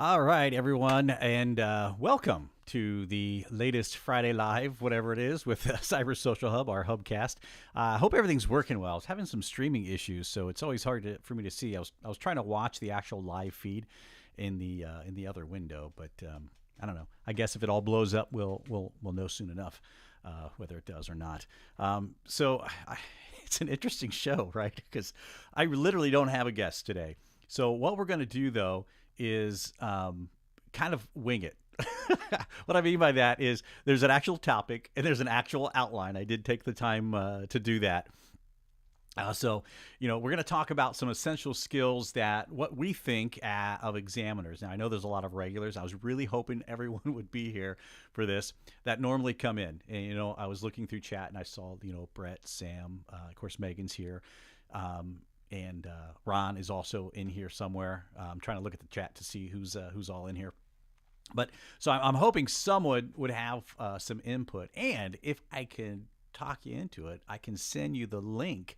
All right, everyone, and welcome to the latest Friday Live, whatever it is, with Cyber Social Hub, our Hubcast. I hope everything's working well. I was having some streaming issues, so it's always hard for me to see. I was trying to watch the actual live feed in the other window, but I don't know. I guess if it all blows up, we'll know soon enough whether it does or not. It's an interesting show, right? Because I literally don't have a guest today. So what we're going to do though is kind of wing it. What I mean by that is there's an actual topic and there's an actual outline. I did take the time to do that. We're going to talk about some essential skills that what we think of examiners. Now, I know there's a lot of regulars. I was really hoping everyone would be here for this that normally come in. And, I was looking through chat and I saw, Brett, Sam, of course, Megan's here. And Ron is also in here somewhere. I'm trying to look at the chat to see who's all in here. But so I'm hoping someone would have some input. And if I can talk you into it, I can send you the link,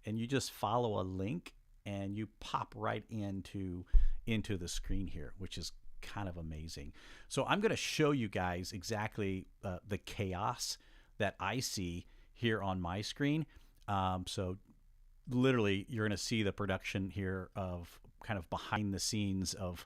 and you just follow a link, and you pop right into the screen here, which is kind of amazing. So I'm going to show you guys exactly the chaos that I see here on my screen. So literally you're going to see the production here of kind of behind the scenes of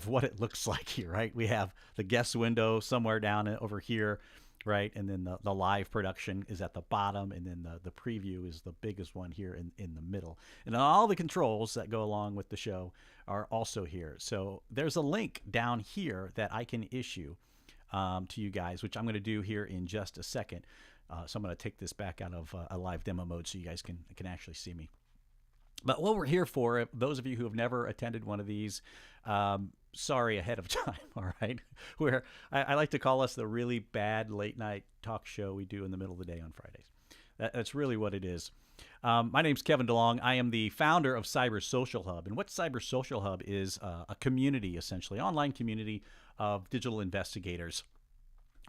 what it looks like here, right? We have the guest window somewhere down over here, right? And then the live production is at the bottom, and then the preview is the biggest one here in the middle. And all the controls that go along with the show are also here. So there's a link down here that I can issue to you guys, which I'm going to do here in just a second. So I'm going to take this back out of a live demo mode so you guys can actually see me. But what we're here for, those of you who have never attended one of these, sorry ahead of time, all right? Where I like to call us the really bad late night talk show we do in the middle of the day on Fridays. That's really what it is. My name's Kevin DeLong. I am the founder of Cyber Social Hub. And what Cyber Social Hub is a community, essentially, online community of digital investigators,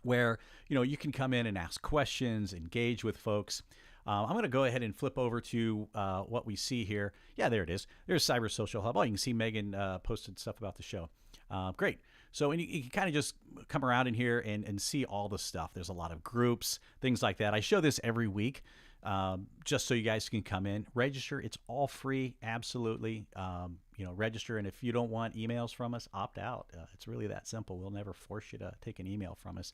where you can come in and ask questions, engage with folks. I'm going to go ahead and flip over to what we see here. Yeah, there it is. There's Cyber Social Hub. Oh, you can see Megan posted stuff about the show. Great. So and you can kind of just come around in here and see all the stuff. There's a lot of groups, things like that. I show this every week just so you guys can come in, register. It's all free, absolutely. Register, and if you don't want emails from us, opt out. It's really that simple. We'll never force you to take an email from us,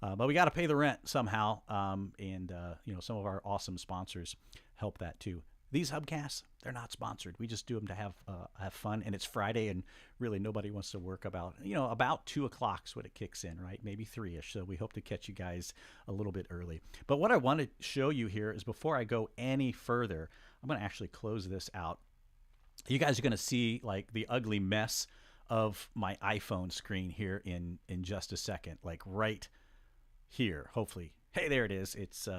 but we got to pay the rent somehow. Some of our awesome sponsors help that too. These hubcasts, they're not sponsored. We just do them to have fun, and it's Friday, and really nobody wants to work about 2:00 is what it kicks in, right? Maybe 3-ish. So we hope to catch you guys a little bit early. But what I want to show you here is before I go any further, I'm going to actually close this out. You guys are going to see like the ugly mess of my iPhone screen here in just a second, like right here, hopefully. Hey, there it is. It's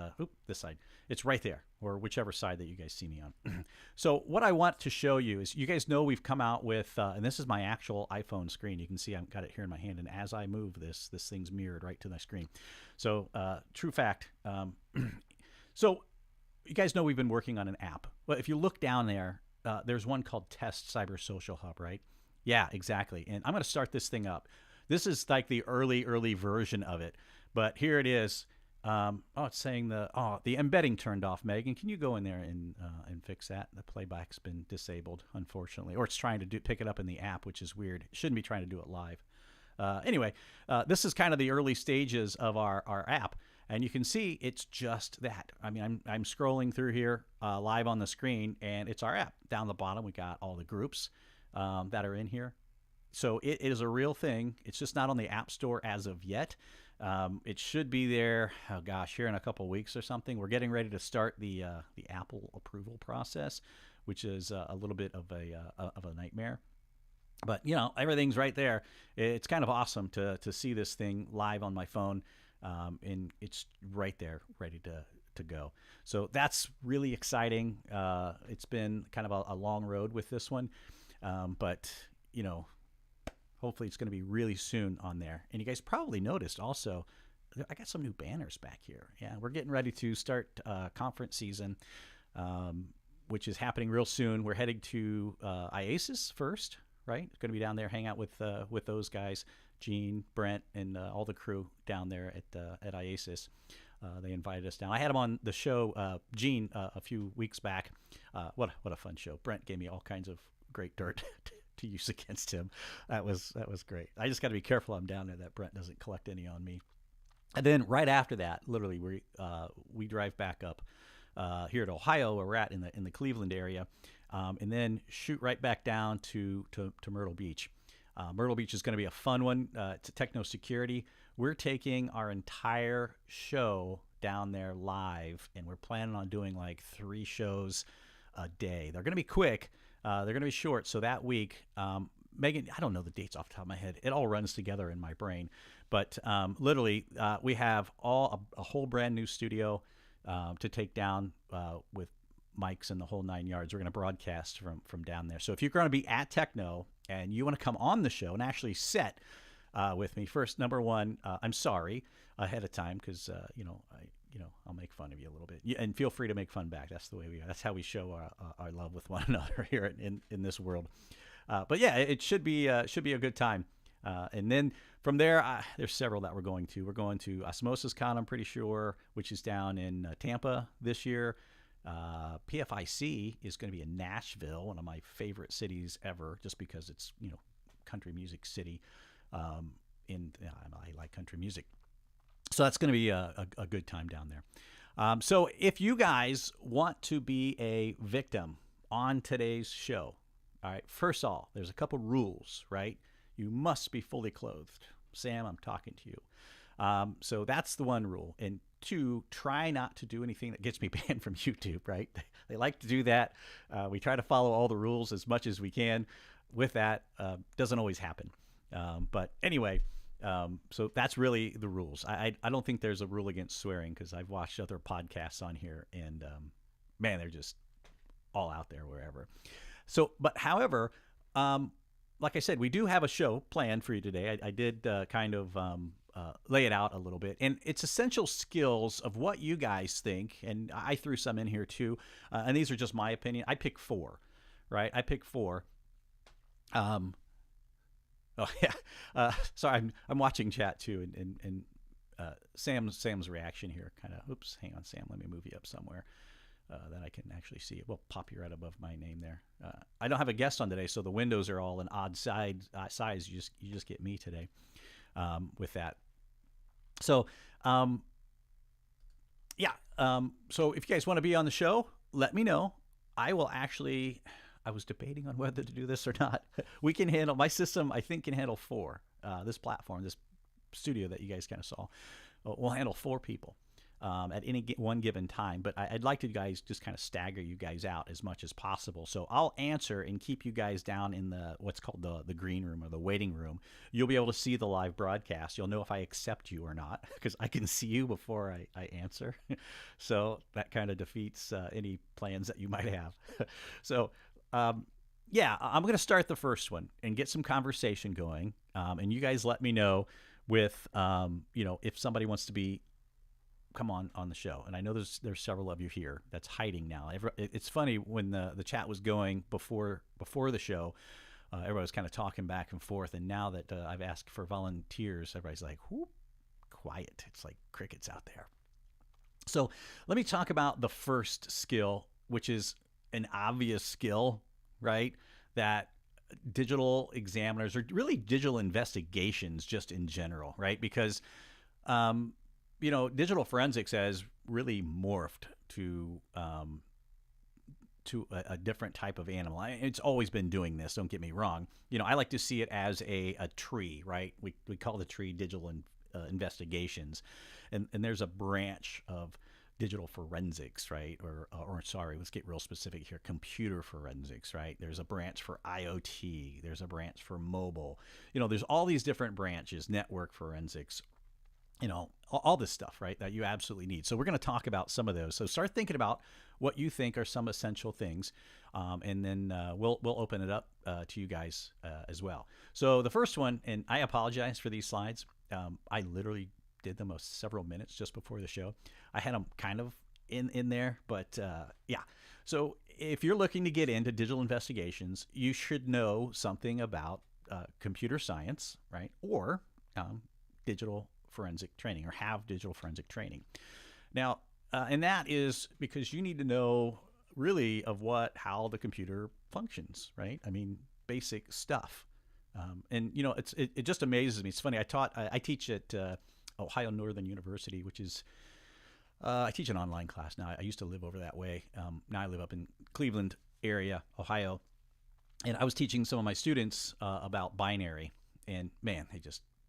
this side. It's right there, or whichever side that you guys see me on. So what I want to show you is, you guys know we've come out with, and this is my actual iPhone screen. You can see I've got it here in my hand, and as I move this thing's mirrored right to my screen. So true fact. So you guys know we've been working on an app. Well, if you look down there, there's one called Test Cyber Social Hub, right? Yeah, exactly. And I'm going to start this thing up. This is like the early version of it, but here it is. It's saying the embedding turned off. Megan, can you go in there and fix that? The playback's been disabled, unfortunately, or it's trying to pick it up in the app, which is weird. It shouldn't be trying to do it live. Anyway, this is kind of the early stages of our app. And you can see it's just that. I mean, I'm scrolling through here live on the screen, and it's our app. Down the bottom, we got all the groups that are in here. So it is a real thing. It's just not on the App Store as of yet. It should be there, oh gosh, here in a couple weeks or something. We're getting ready to start the Apple approval process, which is a little bit of a nightmare. But, everything's right there. It's kind of awesome to see this thing live on my phone. And it's right there, ready to go. So that's really exciting. It's been kind of a long road with this one, but hopefully it's going to be really soon on there. And you guys probably noticed also, I got some new banners back here. Yeah, we're getting ready to start conference season, which is happening real soon. We're heading to IASIS first, right? Going to be down there, hang out with those guys, Gene, Brent, and all the crew down there at IASIS. They invited us down. I had him on the show, Gene, a few weeks back. What a fun show. Brent gave me all kinds of great dirt to use against him. That was great. I just got to be careful I'm down there that Brent doesn't collect any on me. And then right after that, literally, we drive back up here at Ohio, where we're at in the Cleveland area, and then shoot right back down to Myrtle Beach. Myrtle Beach is going to be a fun one. It's a Techno Security. We're taking our entire show down there live, and we're planning on doing like 3 shows a day. They're going to be quick. They're going to be short. So that week, Megan, I don't know the dates off the top of my head. It all runs together in my brain. But literally, we have a whole brand new studio to take down with mics and the whole 9 yards. We're going to broadcast from down there. So if you're going to be at Techno and you want to come on the show and actually set with me, first, number one, I'm sorry ahead of time because I'll make fun of you a little bit, and feel free to make fun back. That's the way we are. That's how we show our love with one another here in this world. But yeah, it should be a good time. And then from there, there's several that we're going to. We're going to Osmosis Con, I'm pretty sure, which is down in Tampa this year. PFIC is going to be in Nashville, one of my favorite cities ever, just because it's country music city. I like country music, so that's going to be a good time down there. So if you guys want to be a victim on today's show, all right, first of all, there's a couple rules, right? You must be fully clothed. Sam, I'm talking to you. So that's the one rule. And 2, try not to do anything that gets me banned from YouTube, right? They like to do that. We try to follow all the rules as much as we can. With that, doesn't always happen. But anyway, so that's really the rules. I don't think there's a rule against swearing because I've watched other podcasts on here and, man, they're just all out there wherever. So, but however, like I said, we do have a show planned for you today. I did kind of lay it out a little bit. And it's essential skills of what you guys think. And I threw some in here too. And these are just my opinion. I picked 4, right? I picked 4. Oh, yeah. Sorry, I'm watching chat too. And Sam's reaction here kind of, oops, hang on, Sam. Let me move you up somewhere. That I can actually see it. Well, pop you right above my name there. I don't have a guest on today, so the windows are all an odd size. You just get me today with that. So, yeah. So if you guys want to be on the show, let me know. I was debating on whether to do this or not. We can handle, my system, I think, can handle 4. This platform, this studio that you guys kind of saw, will handle 4 people. At any one given time, but I'd like to guys just kind of stagger you guys out as much as possible. So I'll answer and keep you guys down in what's called the green room or the waiting room. You'll be able to see the live broadcast. You'll know if I accept you or not because I can see you before I answer. So that kind of defeats any plans that you might have. So yeah, I'm going to start the first one and get some conversation going. And you guys let me know with if somebody wants to come on the show. And I know there's several of you here that's hiding now. It's funny when the chat was going before the show, everybody was kind of talking back and forth. And now that I've asked for volunteers, everybody's like, whoop, quiet. It's like crickets out there. So let me talk about the first skill, which is an obvious skill, right? That digital examiners or really digital investigations just in general, right? Because, digital forensics has really morphed to a different type of animal. It's always been doing this. Don't get me wrong. I like to see it as a tree, right? We call the tree digital investigations, and there's a branch of digital forensics, right? Or sorry, let's get real specific here. Computer forensics, right? There's a branch for IoT. There's a branch for mobile. There's all these different branches. Network forensics. All this stuff, right, that you absolutely need. So we're going to talk about some of those. So start thinking about what you think are some essential things, and then we'll open it up to you guys as well. So the first one, and I apologize for these slides. I literally did them several minutes just before the show. I had them kind of in there, but yeah. So if you're looking to get into digital investigations, you should know something about computer science, right? Or digital forensic training, or have digital forensic training. Now, and that is because you need to know really of how the computer functions, right? I mean, basic stuff. And you know, it just amazes me. It's funny. I teach at Ohio Northern University, which is I teach an online class now. I used to live over that way. Now I live up in Cleveland area, Ohio, and I was teaching some of my students about binary. And man,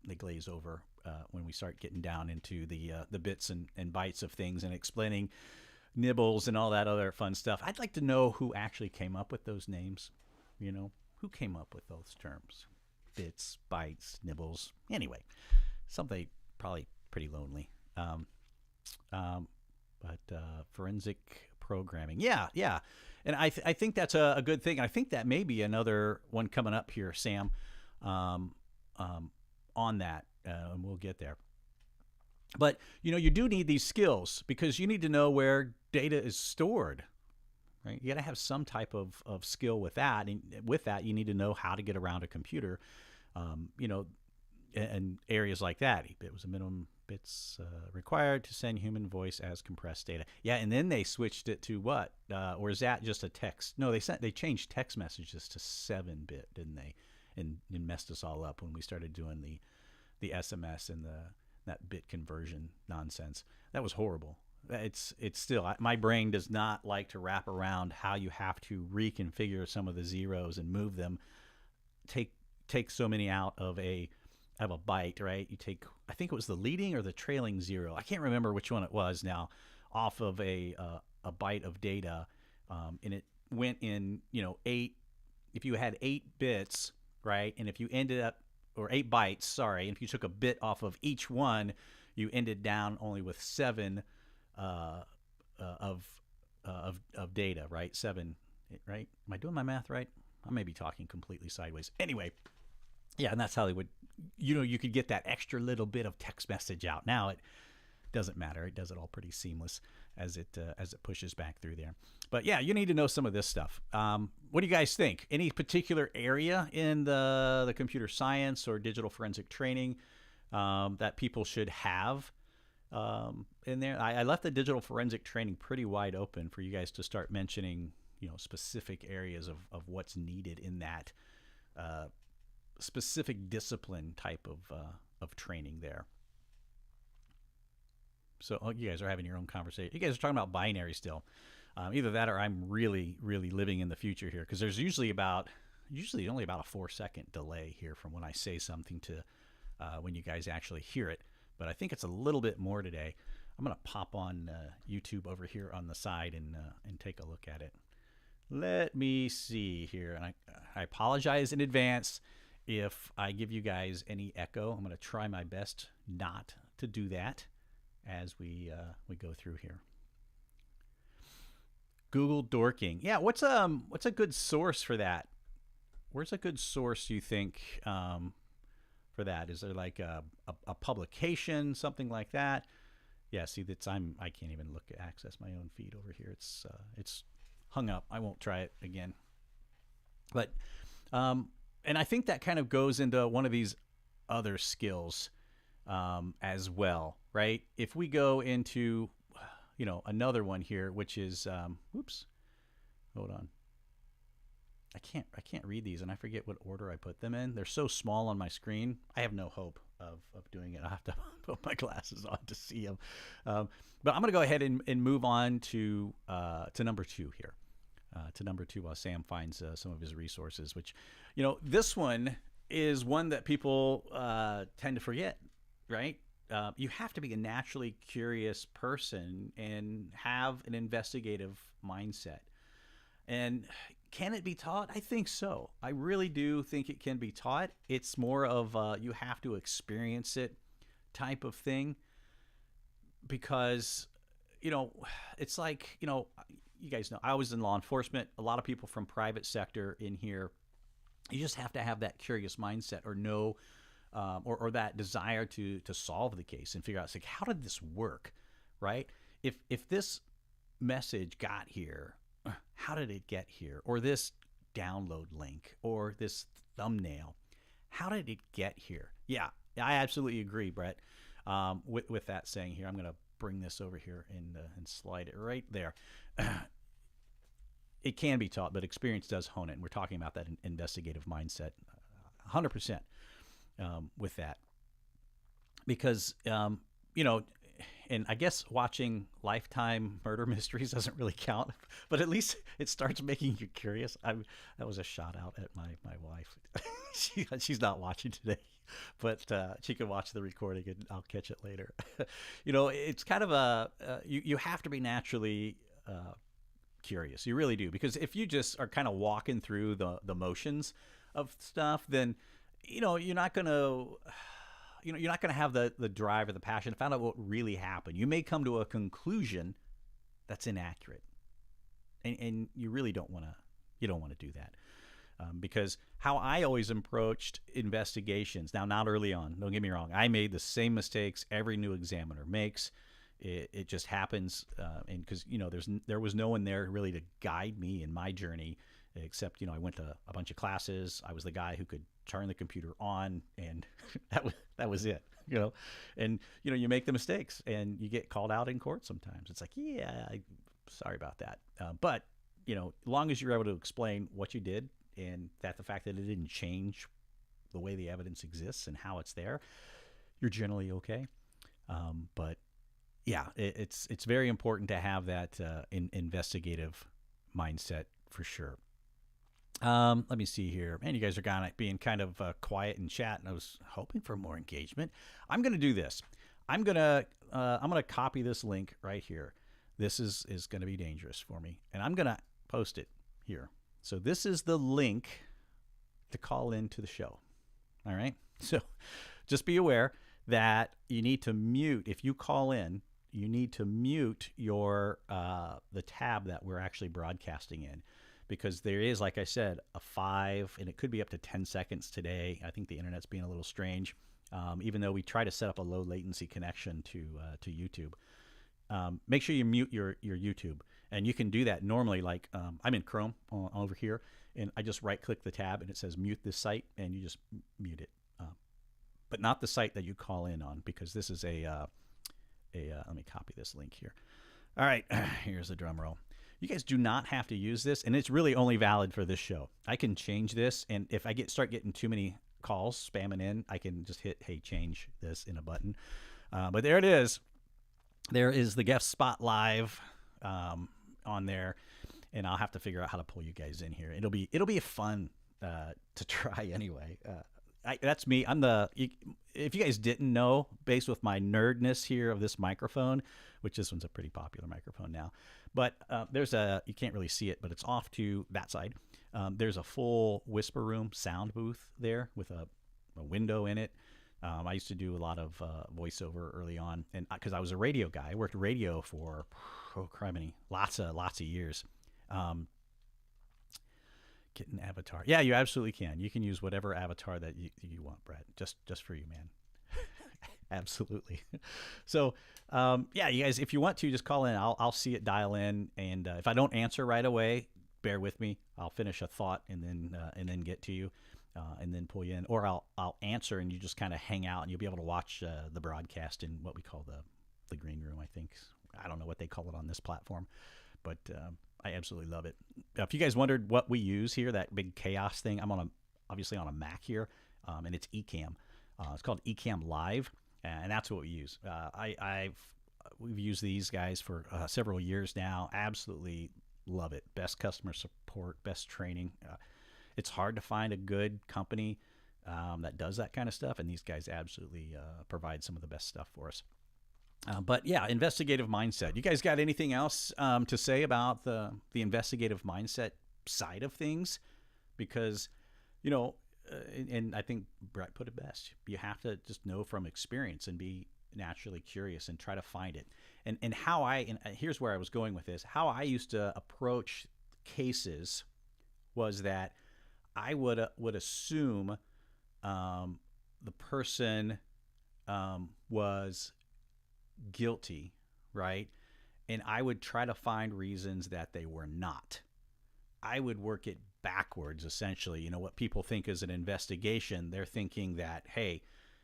they glaze over when we start getting down into the bits and bytes of things and explaining nibbles and all that other fun stuff. I'd like to know who actually came up with those names. You know, who came up with those terms? Bits, bytes, nibbles. Anyway, something probably pretty lonely. But forensic programming, yeah, and I think that's a good thing. I think that may be another one coming up here, Sam, on that, and we'll get there. But you know, you do need these skills because you need to know where data is stored. Right? You got to have some type of skill with that. And with that, you need to know how to get around a computer, you know, and areas like that. It was a minimum bits required to send human voice as compressed data. Yeah, and then they switched it to what? Or is that just a text? No, they changed text messages to 7-bit, didn't they? And messed us all up when we started doing the SMS and that bit conversion nonsense. That was horrible. It's still, my brain does not like to wrap around how you have to reconfigure some of the zeros and move them. Take so many out of a byte, right? You take, I think it was the leading or the trailing zero. I can't remember which one it was now, off of a byte of data, and it went in, you know, 8. If you had 8 bits, right, and if you ended up, or 8 bytes, sorry, and if you took a bit off of each one, you ended down only with 7 of data, right? 7, right? Am I doing my math right? I may be talking completely sideways. Anyway, yeah, and that's how they would, you know, you could get that extra little bit of text message out. Now it doesn't matter. It does it all pretty seamless as it pushes back through there. But yeah, you need to know some of this stuff. What do you guys think? Any particular area in the computer science or digital forensic training that people should have in there? I left the digital forensic training pretty wide open for you guys to start mentioning, you know, specific areas of what's needed in that specific discipline type of training there. So you guys are having your own conversation. You guys are talking about binary still. Either that or I'm really, really living in the future here, because there's usually only about a 4-second delay here from when I say something to when you guys actually hear it. But I think it's a little bit more today. I'm going to pop on YouTube over here on the side and take a look at it. Let me see here. And I apologize in advance if I give you guys any echo. I'm going to try my best not to do that as we go through here. Google dorking. Yeah, what's a good source for that? Where's a good source, do you think, for that? Is there like a publication, something like that? Yeah, see, I can't even access my own feed over here. It's hung up. I won't try it again. But and I think that kind of goes into one of these other skills as well, right? If we go into, you know, another one here, which is oops, hold on. I can't read these, and I forget what order I put them in. They're so small on my screen. I have no hope of doing it. I have to put my glasses on to see them. But I'm going to go ahead and move on to number 2 here. To number 2 while Sam finds some of his resources, which, you know, this one is one that people tend to forget, right? You have to be a naturally curious person and have an investigative mindset. And can it be taught? I think so. I really do think it can be taught. It's more of you have to experience it type of thing, because, you know, it's like, you know, you guys know I was in law enforcement. A lot of people from private sector in here. You just have to have that curious mindset, or know, or that desire to solve the case and figure out, it's like, how did this work, right? If this message got here, how did it get here? Or this download link or this thumbnail. How did it get here? Yeah, I absolutely agree, Brett. With that saying here, I'm going to bring this over here and slide it right there. It can be taught, but experience does hone it. And we're talking about that investigative mindset, 100% with that. Because, and I guess watching Lifetime murder mysteries doesn't really count, but at least it starts making you curious. That was a shout out at my wife. She's not watching today, but she can watch the recording and I'll catch it later. It's kind of you have to be naturally curious. You really do, because if you just are kind of walking through the motions of stuff, then you're not going to have the drive or the passion to find out what really happened. You may come to a conclusion that's inaccurate, and you really don't want to do that. Because how I always approached investigations, now not early on, don't get me wrong, I made the same mistakes every new examiner makes. It just happens, and because there was no one there really to guide me in my journey, except I went to a bunch of classes. I was the guy who could turn the computer on, and that was it. And you make the mistakes, and you get called out in court sometimes. It's like, sorry about that, but as long as you're able to explain what you did and that the fact that it didn't change the way the evidence exists and how it's there, you're generally okay. But yeah, it's very important to have that investigative mindset for sure. Let me see here. Man, you guys are being kind of quiet in chat, and I was hoping for more engagement. I'm going to do this. I'm going to copy this link right here. This is going to be dangerous for me, and I'm going to post it here. So this is the link to call into the show. All right. So just be aware that you need to mute. If you call in, you need to mute your the tab that we're actually broadcasting in, because there is, like I said, a 5, and it could be up to 10 seconds today. I think the internet's being a little strange, even though we try to set up a low latency connection to YouTube. Make sure you mute your YouTube, and you can do that normally. Like I'm in Chrome over here, and I just right-click the tab, and it says mute this site, and you just mute it, but not the site that you call in on, because this is let me copy this link here. All right, here's the drum roll. You guys do not have to use this, and it's really only valid for this show. I can change this, and if I start getting too many calls spamming in, I can just hit, hey, change this in a button. But there it is. There is the guest spot live on there, and I'll have to figure out how to pull you guys in here. It'll be fun to try anyway. That's me. If you guys didn't know, based with my nerdness here of this microphone, which this one's a pretty popular microphone now, but you can't really see it, but it's off to that side. There's a full whisper room sound booth there with a window in it. I used to do a lot of voiceover early on, and because I was a radio guy, I worked radio for criminy, lots of years. Get an avatar. Yeah, you absolutely can. You can use whatever avatar that you want, Brett. Just for you, man. Absolutely. So, yeah, you guys, if you want to, just call in. I'll see it, dial in, and if I don't answer right away, bear with me. I'll finish a thought and then get to you, and then pull you in, or I'll answer and you just kind of hang out, and you'll be able to watch the broadcast in what we call the green room. I think, I don't know what they call it on this platform, but I absolutely love it. If you guys wondered what we use here, that big chaos thing, I'm obviously on a Mac here, and it's Ecamm. It's called Ecamm Live, and that's what we use. We've used these guys for several years now. Absolutely love it. Best customer support, best training. It's hard to find a good company that does that kind of stuff, and these guys absolutely provide some of the best stuff for us. But yeah, investigative mindset. You guys got anything else to say about the investigative mindset side of things? Because, and I think Brett put it best. You have to just know from experience and be naturally curious and try to find it. And here's where I was going with this. How I used to approach cases was that I would assume the person was guilty, right? and I would try to find reasons that they were not. I would work it backwards, essentially. You know, what people think is an investigation, they're thinking that, hey,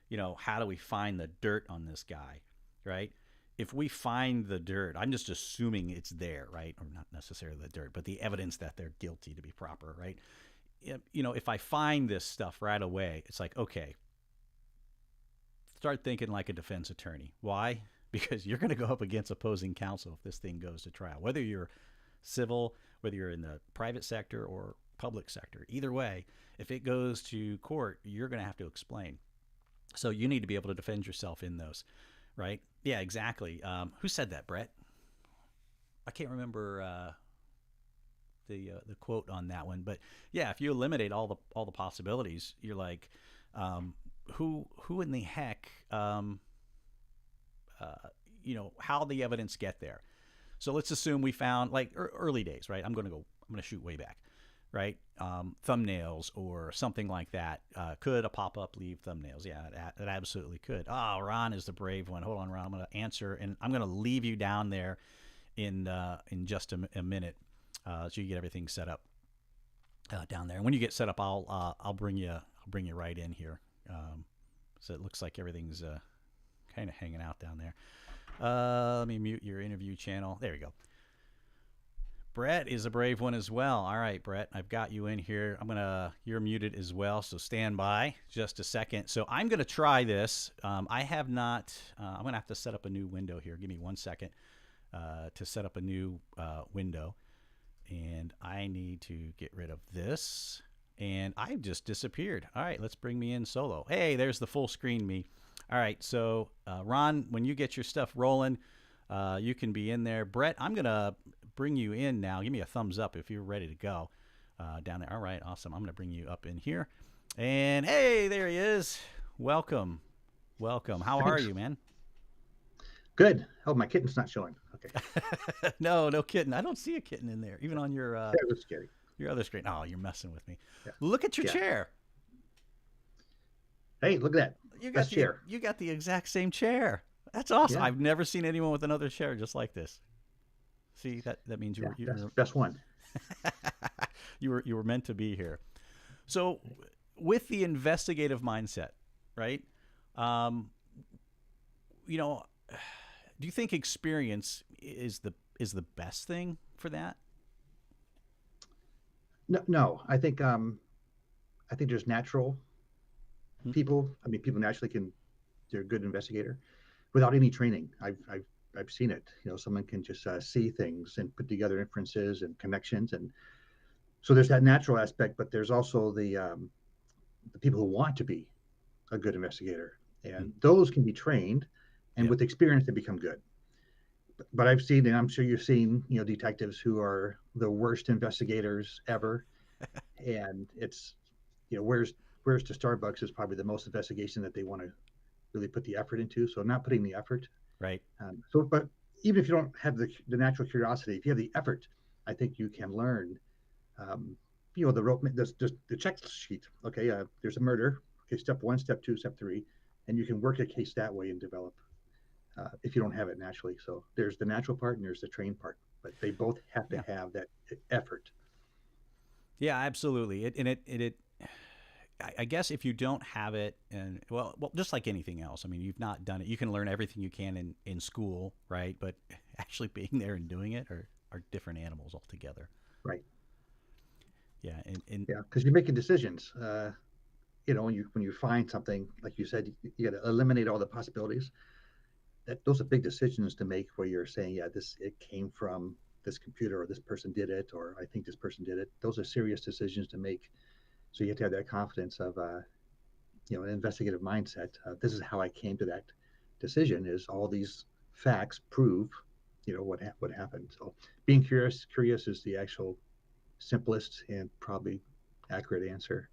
you know, how do we find the dirt on this guy, right? If we find the dirt, I'm just assuming it's there, right? Or not necessarily the dirt, but the evidence that they're guilty, to be proper, right? You know, if I find this stuff right away, it's like, okay, start thinking like a defense attorney. Why? Because you're going to go up against opposing counsel if this thing goes to trial, whether you're civil, whether you're in the private sector or public sector. Either way, if it goes to court, you're going to have to explain. So you need to be able to defend yourself in those, right? Yeah, exactly. Who said that, Brett? I can't remember the quote on that one, but yeah, if you eliminate all the possibilities, you're like, who in the heck, you know, how the evidence get there? So let's assume we found, like, early days, right? I'm going to shoot way back, right? Thumbnails or something like that. Could a pop-up leave thumbnails? Yeah, it absolutely could. Oh, Ron is the brave one. Hold on, Ron. I'm going to answer, and I'm going to leave you down there in just a minute, so you get everything set up down there. And when you get set up, I'll bring you right in here. So it looks like everything's kind of hanging out down there. Let me mute your interview channel. There you go. Brett is a brave one as well. All right, Brett, I've got you in here. You're muted as well, so stand by just a second. So I'm going to try this. I have not, I'm going to have to set up a new window here. Give me 1 second to set up a new window. And I need to get rid of this. And I've just disappeared. All right, let's bring me in solo. Hey, there's the full screen me. All right, so Ron, when you get your stuff rolling, you can be in there. Brett, I'm going to bring you in now. Give me a thumbs up if you're ready to go down there. All right, awesome. I'm going to bring you up in here. And hey, there he is. Welcome. Welcome. How are you, man? Good. Oh, my kitten's not showing. Okay. No kitten. I don't see a kitten in there, even on your That was scary. your other screen. Oh, you're messing with me. Yeah. Look at your chair. Hey, look at that. Best chair. You got the exact same chair. That's awesome. Yeah. I've never seen anyone with another chair just like this. See, that means you were best one. you were meant to be here. So, with the investigative mindset, right? You know, do you think experience is the best thing for that? No. I think there's natural people. I mean, people naturally they're a good investigator without any training. I've seen it. You know, someone can just see things and put together inferences and connections, and so there's that natural aspect. But there's also the people who want to be a good investigator, and those can be trained, and with experience they become good. But I've seen, and I'm sure you've seen, you know, detectives who are the worst investigators ever, and it's, you know, where's to Starbucks is probably the most investigation that they want to really put the effort into. So not putting the effort. Right. But even if you don't have the natural curiosity, if you have the effort, I think you can learn. You know, the check sheet. Okay, there's a murder. Okay, step 1, step 2, step 3, and you can work a case that way and develop. If you don't have it naturally, so there's the natural part and there's the trained part, but they both have to have that effort. Yeah, absolutely. I guess if you don't have it, and well, just like anything else, I mean, you've not done it. You can learn everything you can in school, right? But actually being there and doing it are different animals altogether. Right. Yeah, because you're making decisions. You know, when you find something, like you said, you got to eliminate all the possibilities. Those are big decisions to make, where you're saying, yeah, it came from this computer, or this person did it, or I think this person did it. Those are serious decisions to make. So you have to have that confidence of, you know, an investigative mindset. This is how I came to that decision. Is all these facts prove, you know, what happened. So being curious is the actual simplest and probably accurate answer.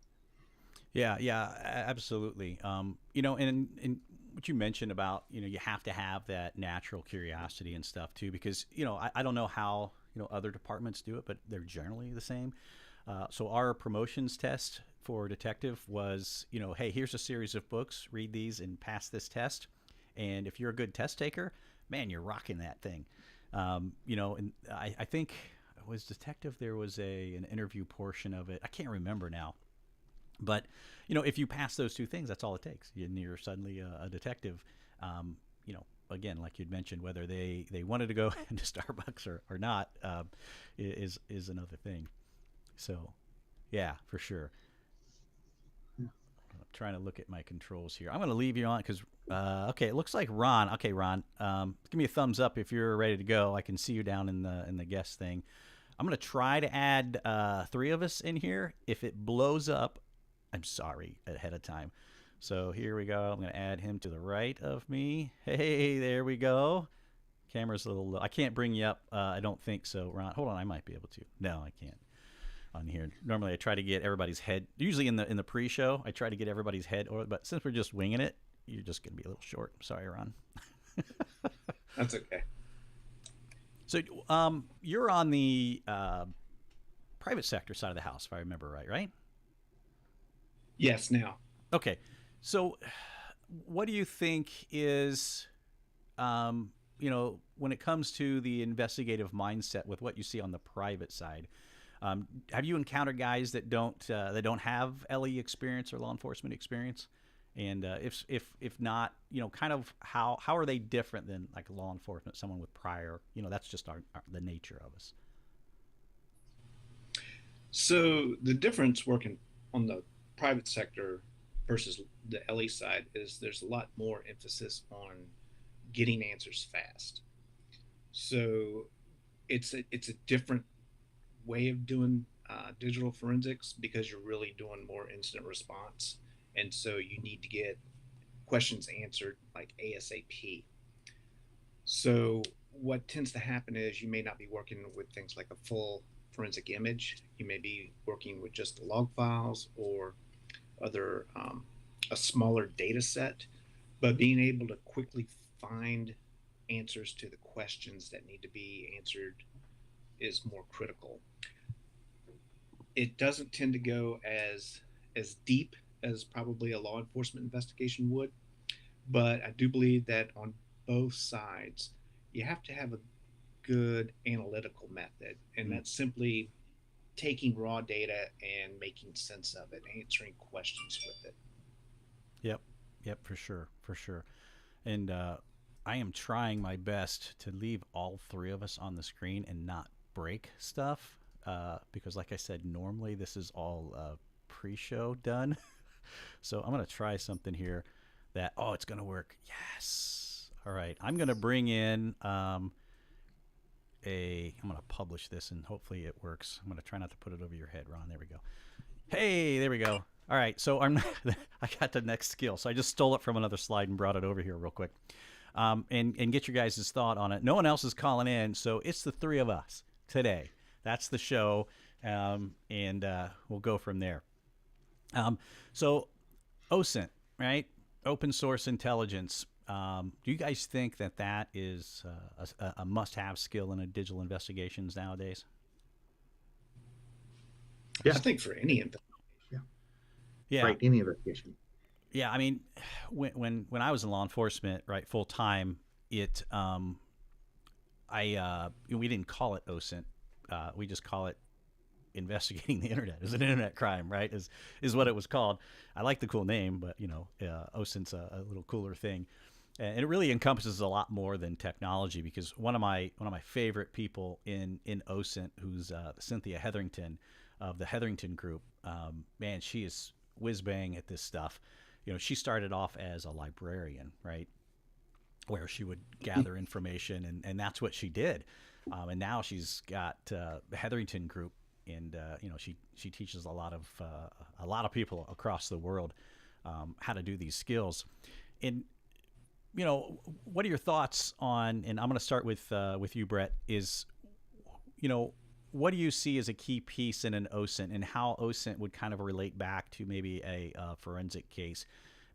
Yeah, absolutely. You know, and what you mentioned about, you know, you have to have that natural curiosity and stuff too, because, you know, I don't know how, you know, other departments do it, but they're generally the same. So our promotions test for detective was, you know, hey, here's a series of books, read these and pass this test. And if you're a good test taker, man, you're rocking that thing. You know, and I think it was detective. There was an interview portion of it. I can't remember now. But, you know, if you pass those two things, that's all it takes. You're suddenly a detective. You know, again, like you'd mentioned, whether they wanted to go into Starbucks or not is another thing. So, yeah, for sure. I'm trying to look at my controls here. I'm going to leave you on because, okay, it looks like Ron. Okay, Ron, give me a thumbs up if you're ready to go. I can see you down in the guest thing. I'm going to try to add three of us in here. If it blows up, I'm sorry ahead of time. So here we go. I'm going to add him to the right of me. Hey, there we go. Camera's a little low. I can't bring you up. I don't think so, Ron. Hold on, I might be able to. No, I can't on here. Normally, I try to get everybody's head. Usually in the pre-show, I try to get everybody's head. But since we're just winging it, you're just going to be a little short. Sorry, Ron. That's okay. So you're on the private sector side of the house, if I remember right? Yes, now. Okay. So what do you think is, you know, when it comes to the investigative mindset with what you see on the private side, have you encountered guys that don't have LE experience or law enforcement experience? And if not, you know, kind of how are they different than like law enforcement, someone with prior, you know, that's just the nature of us. So the difference working on the private sector versus the LE side is there's a lot more emphasis on getting answers fast. So it's a different way of doing digital forensics because you're really doing more incident response, and so you need to get questions answered like ASAP. So what tends to happen is you may not be working with things like a full forensic image. You may be working with just the log files or other a smaller data set, but being able to quickly find answers to the questions that need to be answered is more critical. It doesn't tend to go as deep as probably a law enforcement investigation would, but I do believe that on both sides you have to have a good analytical method, and that's simply taking raw data and making sense of it, answering questions with it. Yep, for sure. And I am trying my best to leave all three of us on the screen and not break stuff because, like I said, normally this is all pre-show done. So I'm going to try something here that, oh, it's going to work. Yes. All right. I'm going to bring in I'm going to publish this and hopefully it works. I'm going to try not to put it over your head, Ron. There we go. Hey, there we go. All right. So I got the next skill. So I just stole it from another slide and brought it over here real quick. And get your guys' thought on it. No one else is calling in, so it's the three of us today. That's the show, and we'll go from there. So OSINT, right? Open source intelligence. Do you guys think that is a must-have skill in a digital investigations nowadays? Yeah. I think for any investigation. Yeah. Right. Any investigation. Yeah, I mean, when I was in law enforcement, right, full time, we didn't call it OSINT, we just call it investigating the internet. It's an internet crime, right? Is what it was called. I like the cool name, but you know, OSINT's a little cooler thing, and it really encompasses a lot more than technology. Because one of my favorite people in OSINT, who's Cynthia Hetherington of the Hetherington Group, man, she is whiz bang at this stuff. You know, she started off as a librarian, right, where she would gather information, and that's what she did. And now she's got the Hetherington Group, and you know, she teaches a lot of people across the world how to do these skills. And you know, what are your thoughts on? And I'm going to start with you, Brett. Is, you know, what do you see as a key piece in an OSINT, and how OSINT would kind of relate back to maybe a forensic case,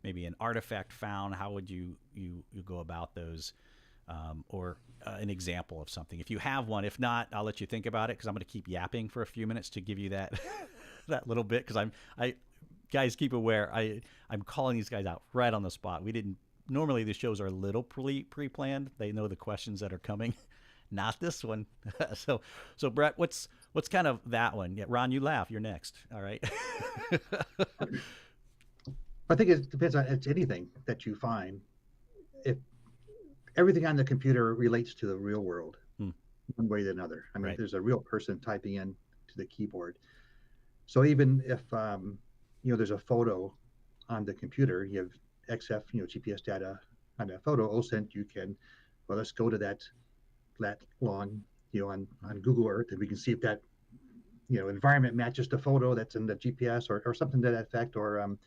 maybe an artifact found? How would you go about those, or an example of something, if you have one? If not, I'll let you think about it, because I'm going to keep yapping for a few minutes to give you that that little bit, because guys, keep aware, I'm calling these guys out right on the spot. We didn't normally, the shows are a little pre-planned. They know the questions that are coming. Not this one. so, so Brett, what's kind of that one? Yeah, Ron, you laugh. You're next. All right. I think it depends on it's anything that you find. If everything on the computer relates to the real world, Hmm. one way or another. I mean, Right. there's a real person typing in to the keyboard. So even if there's a photo on the computer, you have XF, GPS data on that photo, OSINT, you can, well, let's go to that lawn, on Google Earth, and we can see if that environment matches the photo that's in the GPS, or something to that effect, or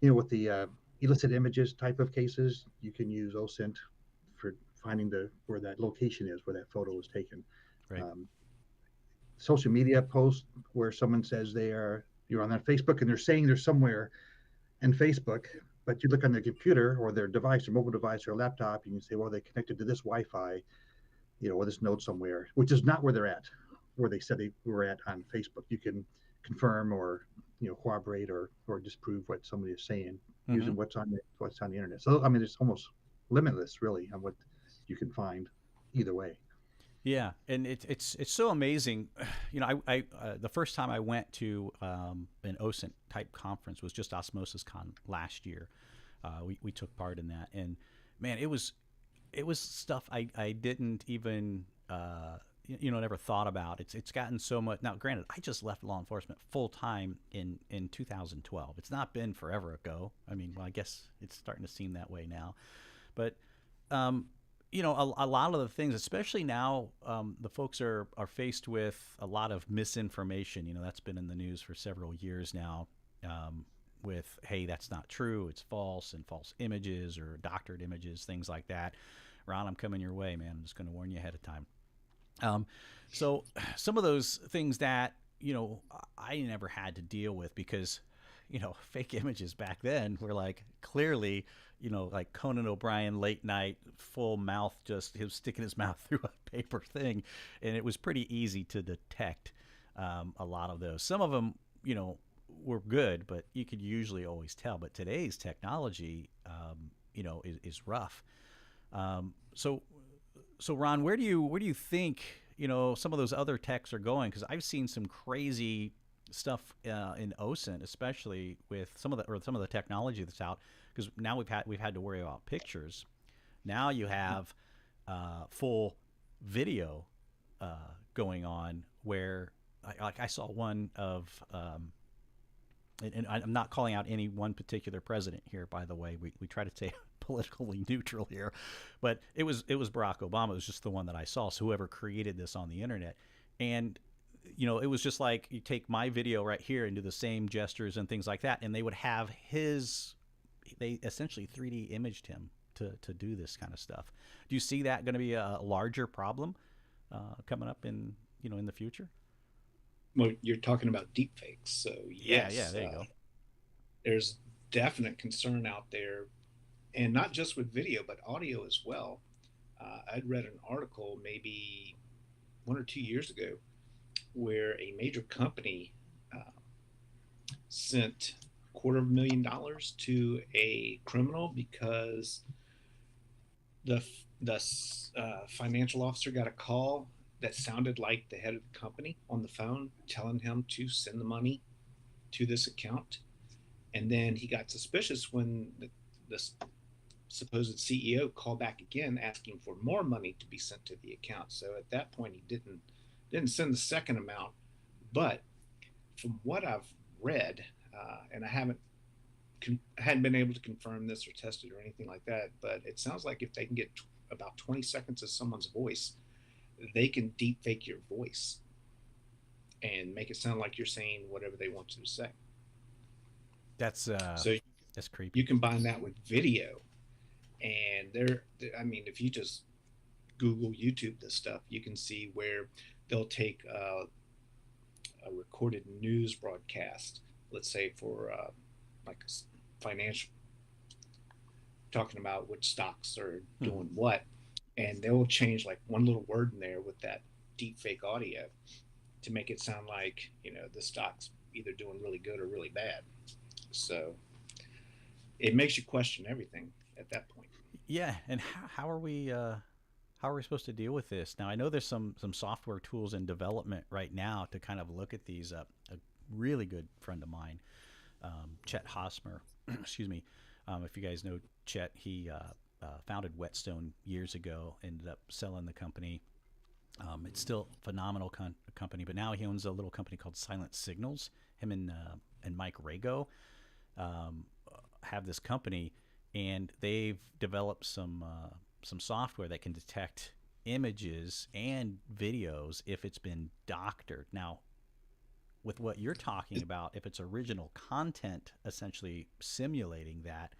with the illicit images type of cases, you can use OSINT for finding where that location is, where that photo was taken. Right. Social media posts where someone says you're on their Facebook and they're saying they're somewhere in Facebook, but you look on their computer or their device, their mobile device or laptop, and you say, well, they connected to this Wi-Fi, or this node somewhere, which is not where they're at, where they said they were at on Facebook. You can confirm or corroborate or disprove what somebody is saying using what's on the internet. So I mean, it's almost limitless, really, on what you can find either way. Yeah, and it's so amazing. I the first time I went to an OSINT type conference was just Osmosis Con last year. We took part in that, and man, it was stuff I didn't even never thought about. It's gotten so much now. Granted, I just left law enforcement full time in 2012. It's not been forever ago. I mean, well, I guess it's starting to seem that way now, but a lot of the things, especially now, the folks are faced with a lot of misinformation. That's been in the news for several years now. With, hey, that's not true, it's false, and false images or doctored images, things like that. Ron, I'm coming your way, man. I'm just going to warn you ahead of time. So some of those things that I never had to deal with because fake images back then were like clearly like Conan O'Brien late night full mouth, just him sticking his mouth through a paper thing, and it was pretty easy to detect a lot of those. Some of them were good, but you could usually always tell. But today's technology is rough. So Ron, where do you think some of those other techs are going? Because I've seen some crazy stuff in OSINT, especially with some of the technology that's out. Because now we've had to worry about pictures. Now you have full video going on where I saw one of. And I'm not calling out any one particular president here, by the way. We try to stay politically neutral here, but it was Barack Obama. It was just the one that I saw. So whoever created this on the internet, and it was just like you take my video right here and do the same gestures and things like that, and they would have they essentially 3D imaged him to do this kind of stuff. Do you see that going to be a larger problem coming up in the future? Well, you're talking about deepfakes, so yes, yeah, there you go. There's definite concern out there, and not just with video, but audio as well. I'd read an article maybe 1 or 2 years ago where a major company sent $250,000 to a criminal because the financial officer got a call that sounded like the head of the company on the phone telling him to send the money to this account. And then he got suspicious when the supposed CEO called back again asking for more money to be sent to the account. So at that point, he didn't send the second amount. But from what I've read, and I hadn't been able to confirm this or test it or anything like that, but it sounds like if they can get about 20 seconds of someone's voice, they can deep fake your voice and make it sound like you're saying whatever they want you to say. That's creepy. You combine that with video, and I mean, if you just Google YouTube this stuff, you can see where they'll take a recorded news broadcast, let's say for like a financial, talking about which stocks are doing what, and they'll change like one little word in there with that deep fake audio to make it sound like the stock's either doing really good or really bad. So it makes you question everything at that point. Yeah, and how are we how are we supposed to deal with this? Now, I know there's some software tools in development right now to kind of look at these. A really good friend of mine, Chet Hosmer, excuse me. If you guys know Chet, he founded Whetstone years ago, ended up selling the company. It's still a phenomenal company, but now he owns a little company called Silent Signals. Him and Mike Rago have this company, and they've developed some software that can detect images and videos if it's been doctored. Now, with what you're talking about, if it's original content, essentially simulating that,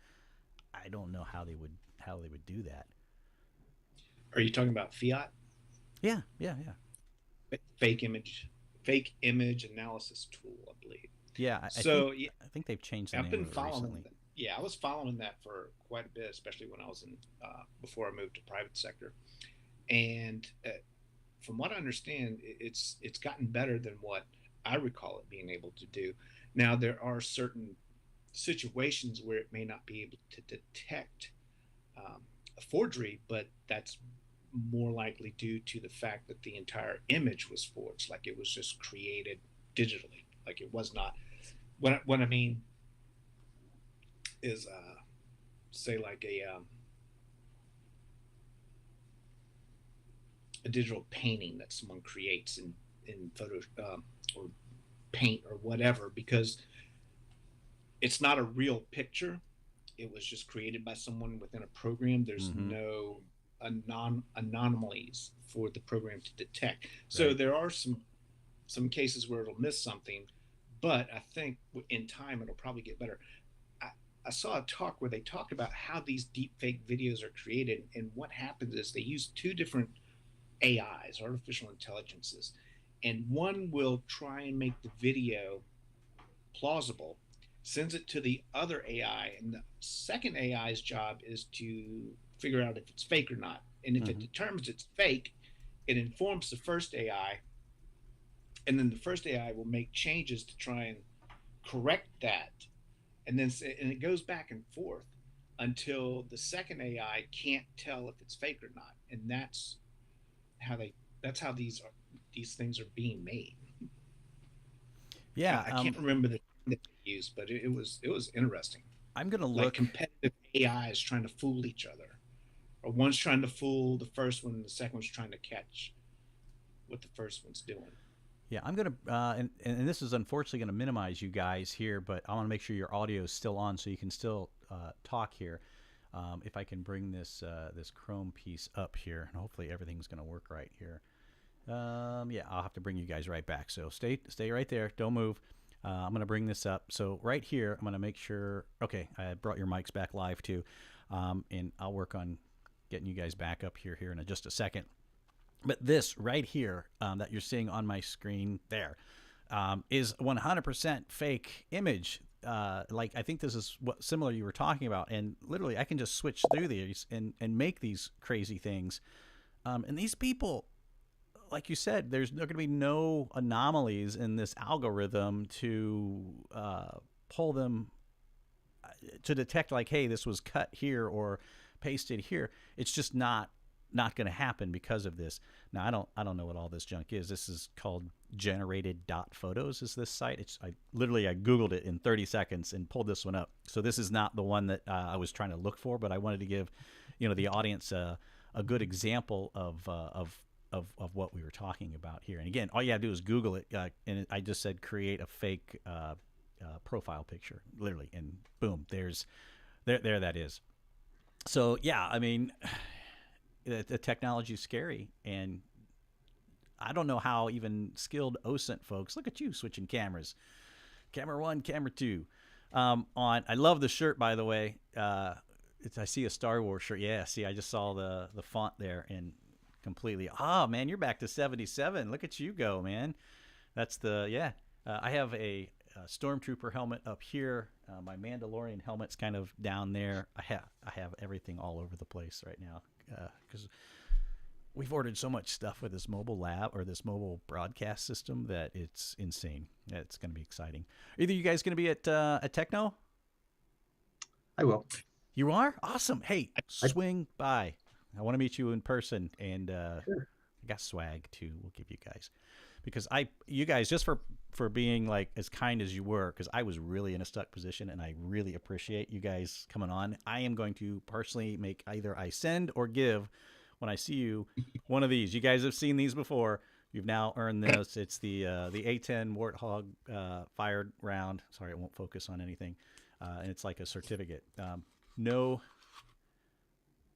I don't know how they would do that. Are you talking about fiat? Yeah. Fake image analysis tool, I believe. Yeah, I think they've changed the I've name been of it following recently. that. Yeah, I was following that for quite a bit, especially when I was in before I moved to private sector. And from what I understand, it's gotten better than what I recall it being able to do. Now there are certain situations where it may not be able to detect a forgery, but that's more likely due to the fact that the entire image was forged, like it was just created digitally, like it was not. What I mean is, say, like a digital painting that someone creates in photo or paint or whatever, because it's not a real picture. It was just created by someone within a program. There's no anomalies for the program to detect. So Right. there are some cases where it'll miss something, but I think in time it'll probably get better. I saw a talk where they talked about how these deep fake videos are created, and what happens is they use two different AIs, artificial intelligences, and one will try and make the video plausible, sends it to the other AI, and the second AI's job is to figure out if it's fake or not. And if it determines it's fake, it informs the first AI, and then the first AI will make changes to try and correct that, and it goes back and forth until the second AI can't tell if it's fake or not, and that's how these things are being made. Yeah, I can't remember the term that they used, but it was interesting. I'm gonna Like look. competitive AIs trying to fool each other, or one's trying to fool the first one, and the second one's trying to catch what the first one's doing. Yeah, I'm gonna, and this is unfortunately gonna minimize you guys here, but I want to make sure your audio is still on so you can still talk here. If I can bring this this Chrome piece up here, and hopefully everything's gonna work right here. Yeah, I'll have to bring you guys right back. So stay right there. Don't move. I'm gonna bring this up. So right here, I'm gonna make sure. Okay, I brought your mics back live too, and I'll work on getting you guys back up here in just a second. But this right here that you're seeing on my screen there is 100% fake image. Like I think this is what similar you were talking about, and literally I can just switch through these and make these crazy things. And these people, like you said, there's going to be no anomalies in this algorithm to pull them to detect like, hey, this was cut here or pasted here. It's just not going to happen because of this. Now I don't know what all this junk is. This is called generated dot photos is this site. I googled it in 30 seconds and pulled this one up. So this is not the one that I was trying to look for, but I wanted to give the audience a good example of what we were talking about here. And again, all you have to do is Google it, and I just said create a fake profile picture, literally, and boom, there that is. So yeah, I mean, the technology is scary, and I don't know how even skilled OSINT folks. Look at you switching cameras, camera one, camera two. I love the shirt, by the way. I see a Star Wars shirt. Yeah, see, I just saw the font there and completely. Oh man, you're back to 77. Look at you go, man. That's I have a Stormtrooper helmet up here. My Mandalorian helmet's kind of down there. I have everything all over the place right now because we've ordered so much stuff with this mobile lab or this mobile broadcast system that it's insane. It's going to be exciting. Are either you guys going to be at Techno? I will. You are? Awesome. Hey, swing by. I want to meet you in person, and Sure. I got swag too. We'll give you guys because you guys, just for being like as kind as you were, because I was really in a stuck position, and I really appreciate you guys coming on. I am going to personally make either I send or give when I see you one of these. You guys have seen these before. You've now earned this. It's the A10 Warthog fired round. Sorry, it won't focus on anything, and it's like a certificate. No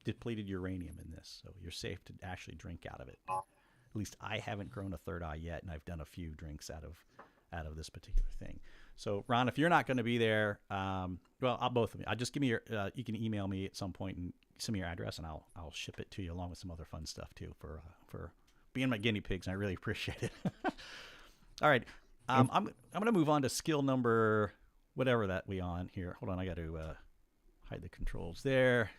depleted uranium in this, so you're safe to actually drink out of it. At least I haven't grown a third eye yet, and I've done a few drinks out of this particular thing. So, Ron, if you're not going to be there, well, both of you. I'll just give me your. You can email me at some point and send me your address, and I'll ship it to you along with some other fun stuff too for being my guinea pigs. And I really appreciate it. All right, I'm going to move on to skill number whatever that we on here. Hold on, I got to hide the controls there.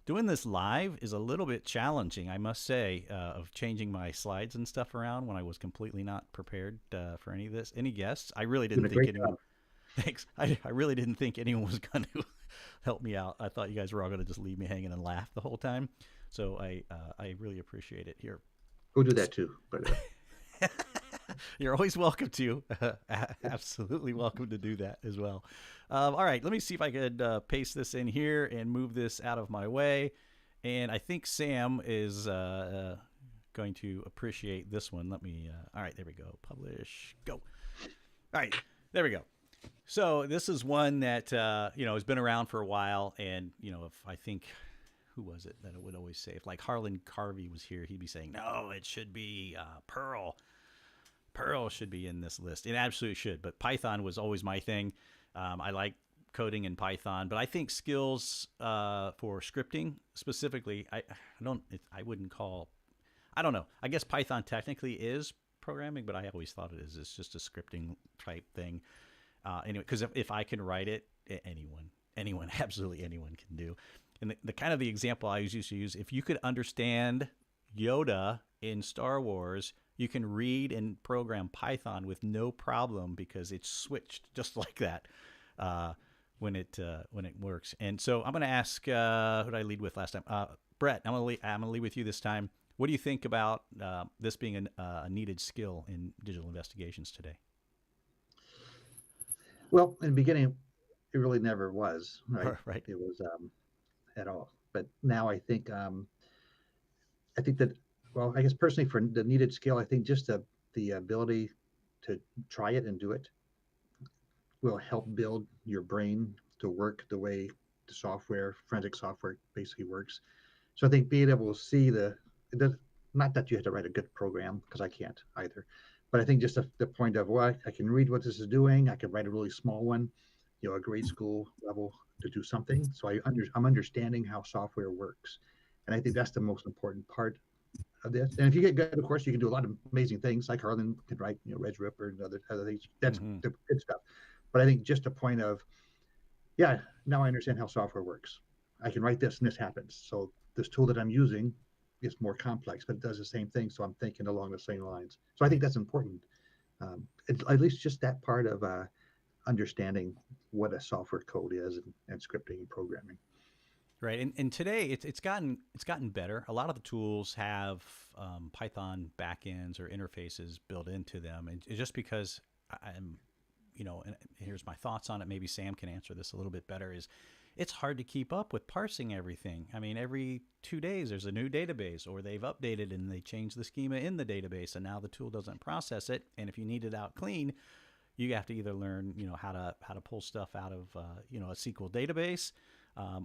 Doing this live is a little bit challenging, I must say, of changing my slides and stuff around when I was completely not prepared for any of this. Any guests? I really didn't think anyone. Thanks. I really didn't think anyone was going to help me out. I thought you guys were all going to just leave me hanging and laugh the whole time. So I really appreciate it here. We'll do that too. But you're always welcome to. Absolutely welcome to do that as well. All right, let me see if I could paste this in here and move this out of my way. And I think Sam is going to appreciate this one. Let me, all right, there we go. Publish, go. All right, there we go. So this is one that, has been around for a while. And, if I think, who was it that it would always say? If like Harlan Carvey was here, he'd be saying, no, it should be Perl. Perl should be in this list. It absolutely should, but Python was always my thing. I like coding in Python, but I think skills for scripting specifically, I wouldn't call, I don't know. I guess Python technically is programming, but I always thought it is. It's just a scripting type thing. Anyway, because if I can write it, anyone, absolutely anyone can do. And the kind of the example I used to use, if you could understand Yoda in Star Wars, you can read and program Python with no problem because it's switched just like that when it works. And so I'm going to ask who did I lead with last time? Brett, I'm going to lead with you this time. What do you think about this being a needed skill in digital investigations today? Well, in the beginning, it really never was, right? Right. It was at all. But now I think that, well, I guess personally for the needed skill, I think just the ability to try it and do it will help build your brain to work the way the software, forensic software basically works. So I think being able to see not that you have to write a good program, because I can't either, but I think just the point of, well, I can read what this is doing. I can write a really small one, a grade school level to do something. So I'm understanding how software works. And I think that's the most important part of this. And if you get good, of course, you can do a lot of amazing things. Like Harlan can write, Reg Ripper and other things. That's the good stuff. But I think just a point of, yeah, now I understand how software works. I can write this and this happens. So this tool that I'm using is more complex, but it does the same thing. So I'm thinking along the same lines. So I think that's important. It's at least just that part of understanding what a software code is and scripting and programming. Right, and today it's gotten better. A lot of the tools have Python backends or interfaces built into them, and just because I'm, and here's my thoughts on it. Maybe Sam can answer this a little bit better. Is it's hard to keep up with parsing everything. I mean, every 2 days there's a new database, or they've updated and they changed the schema in the database, and now the tool doesn't process it. And if you need it out clean, you have to either learn, how to pull stuff out of, a SQL database,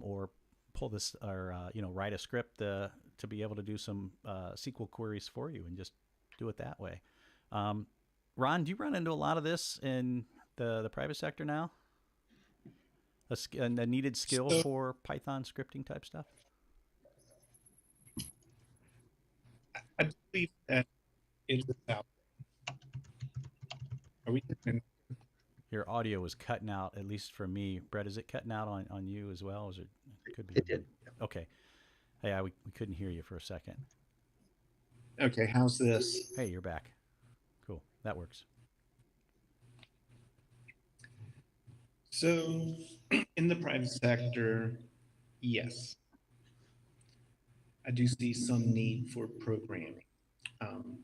or pull this, or write a script to be able to do some SQL queries for you, and just do it that way. Ron, do you run into a lot of this in the private sector now? A needed skill for Python scripting type stuff? I believe that it is out. Are we? Your audio was cutting out, at least for me. Brett, is it cutting out on you as well? Is it could be? It did. Okay. Hey, we couldn't hear you for a second. Okay, how's this? Hey, you're back. Cool. That works. So, in the private sector, yes. I do see some need for programming. Um,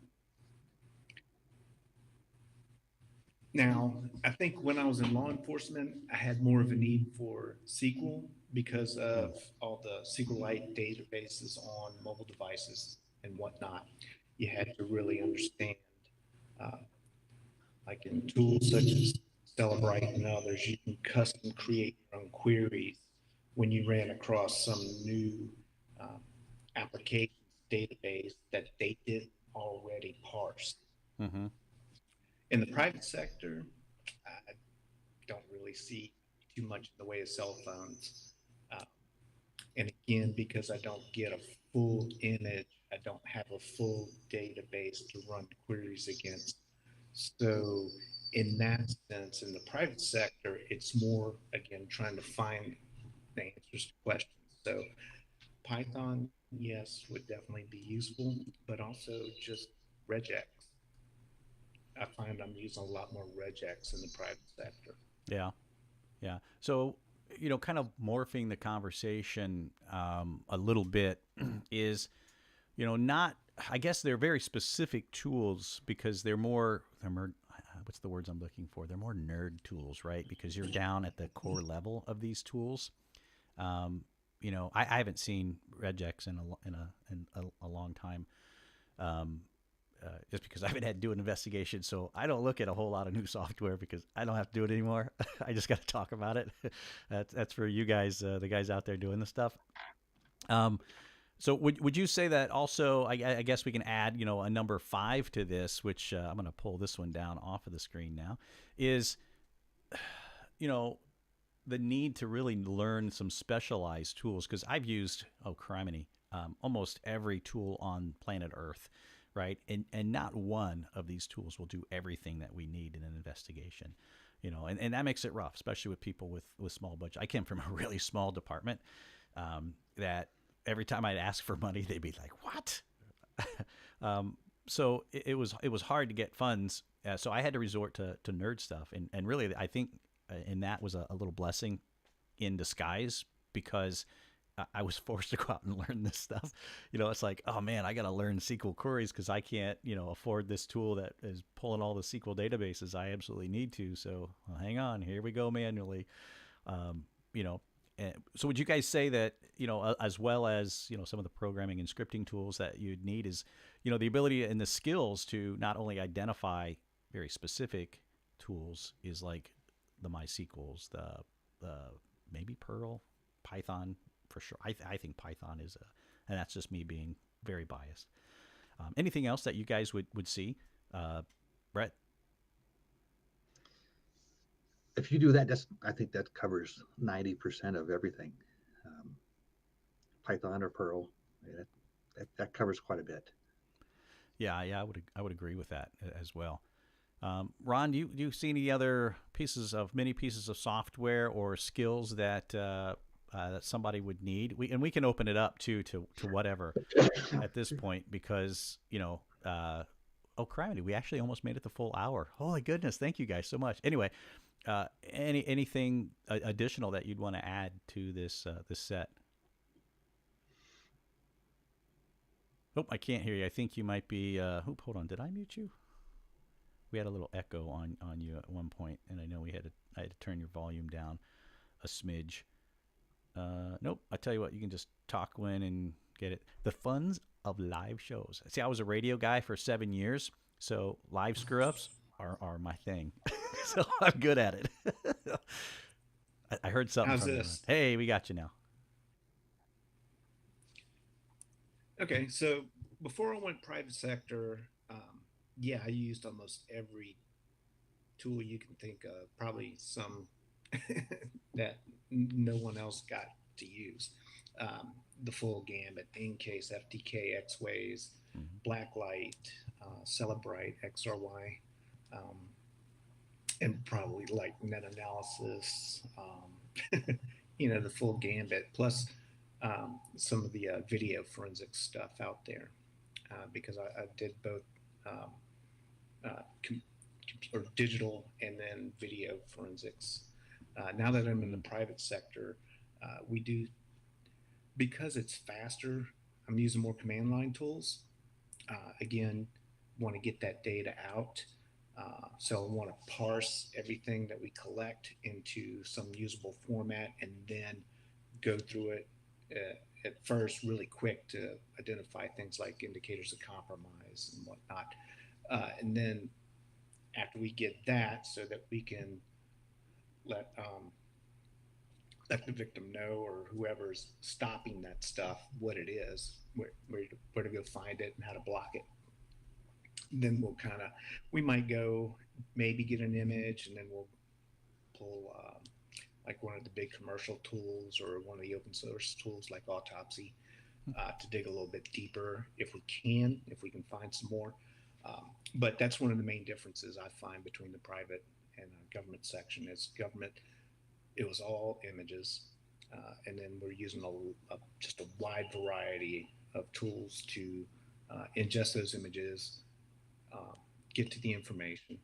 Now, I think when I was in law enforcement, I had more of a need for SQL because of all the SQLite databases on mobile devices and whatnot. You had to really understand, uh, like in tools such as Celebrite and others, you can custom create your own queries when you ran across some new um, applications database that they did already parse. Mm-hmm. In the private sector, I don't really see too much in the way of cell phones. Uh, and again, because I don't get a full image, I don't have a full database to run queries against. So, in that sense, in the private sector, it's more, again, trying to find the answers to questions. So, Python, yes, would definitely be useful, but also just regex. I find I'm using a lot more regex in the private sector. Yeah. Yeah. So, kind of morphing the conversation a little bit is, not, I guess they're very specific tools because they're more, what's the words I'm looking for? They're more nerd tools, right? Because you're down at the core level of these tools. I haven't seen regex in a long time. Um, just because I haven't had to do an investigation. So I don't look at a whole lot of new software because I don't have to do it anymore. I just got to talk about it. That's for you guys, the guys out there doing this stuff. Um, so would you say that also? I guess we can add a number 5 to this, which I'm going to pull this one down off of the screen now. Is you know the need to really learn some specialized tools because I've used criminy almost every tool on planet Earth, right? And not one of these tools will do everything that we need in an investigation, and that makes it rough, especially with people with small budget. I came from a really small department that every time I'd ask for money, they'd be like, "What?" So it was hard to get funds. So I had to resort to nerd stuff, and really I think and that was a little blessing in disguise because I was forced to go out and learn this stuff. It's like, oh man, I got to learn SQL queries because I can't, afford this tool that is pulling all the SQL databases. I absolutely need to. So well, hang on, here we go manually. Um, you know, so would you guys say that, as well as, some of the programming and scripting tools that you'd need is, the ability and the skills to not only identify very specific tools is like the MySQLs, the maybe Perl, Python for sure. I think Python is and that's just me being very biased. Anything else that you guys would see, Brett? If you do that, I think that covers 90% of everything. Um, Python or Perl, yeah, that covers quite a bit. Yeah, I would agree with that as well. Ron, do you see any other many pieces of software or skills that somebody would need? We can open it up to whatever at this point because oh criminy, we actually almost made it the full hour. Holy goodness, thank you guys so much. Anyway, anything additional that you'd want to add to this set? Oh, I can't hear you. I think you might be. Hold on. Did I mute you? We had a little echo on you at one point, and I know I had to turn your volume down a smidge. Nope. I tell you what, you can just talk when and get it. The funds of live shows. See, I was a radio guy for 7 years, so live screw ups are my thing. So I'm good at it. I heard something How's from you. this? Hey, we got you now. Okay, so before I went private sector, yeah, I used almost every tool you can think of, probably some that no one else got to use. The full gambit, Incase, FTK, X-Ways, Mm-hmm. Blacklight, Celebrite, XRY, um, and probably like meta-analysis, the full gambit, plus some of the video forensic stuff out there, because I did both um, com- or digital and then video forensics. Now that I'm in the private sector, we do, because it's faster. I'm using more command line tools. Again, want to get that data out. So I want to parse everything that we collect into some usable format and then go through it at first really quick to identify things like indicators of compromise and whatnot. And then after we get that, so that we can let let the victim know, or whoever's stopping that stuff, what it is, where to go find it and how to block it. Then we'll we might go maybe get an image, and then we'll pull like one of the big commercial tools or one of the open source tools like Autopsy to dig a little bit deeper if we can find some more. But that's one of the main differences I find between the private and government section. Is government, it was all images, and then we're using just a wide variety of tools to ingest those images, get to the information.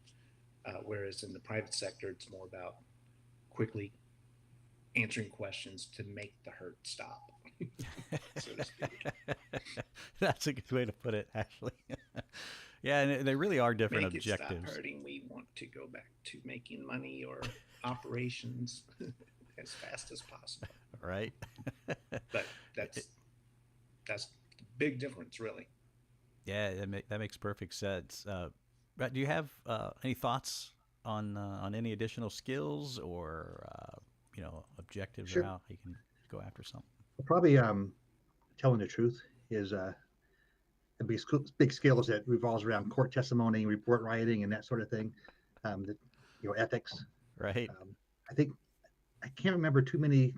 Whereas in the private sector, it's more about quickly answering questions to make the hurt stop, so to speak. That's a good way to put it, actually. Yeah, and they really are different Make objectives. It stop hurting. We want to go back to making money or operations as fast as possible. Right. But that's the big difference, really. Yeah, that makes perfect sense. Brett, do you have any thoughts on any additional skills or objectives, Sure. or how you can go after something? Probably telling the truth is a big skills that revolves around court testimony, report writing, and that sort of thing. Ethics. Right. I can't remember too many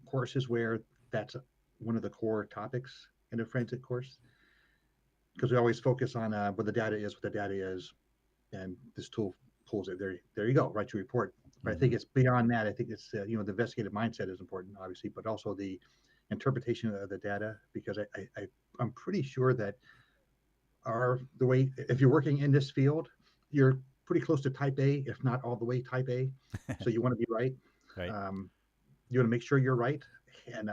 courses where that's one of the core topics in a forensic course, because we always focus on what the data is, and this tool pulls it. There you go, write your report. But I think it's beyond that. I think it's the investigative mindset is important, obviously, but also the interpretation of the data, because I'm pretty sure that if you're working in this field, you're pretty close to type A, if not all the way type A. So you want to be right. Right. You want to make sure you're right, and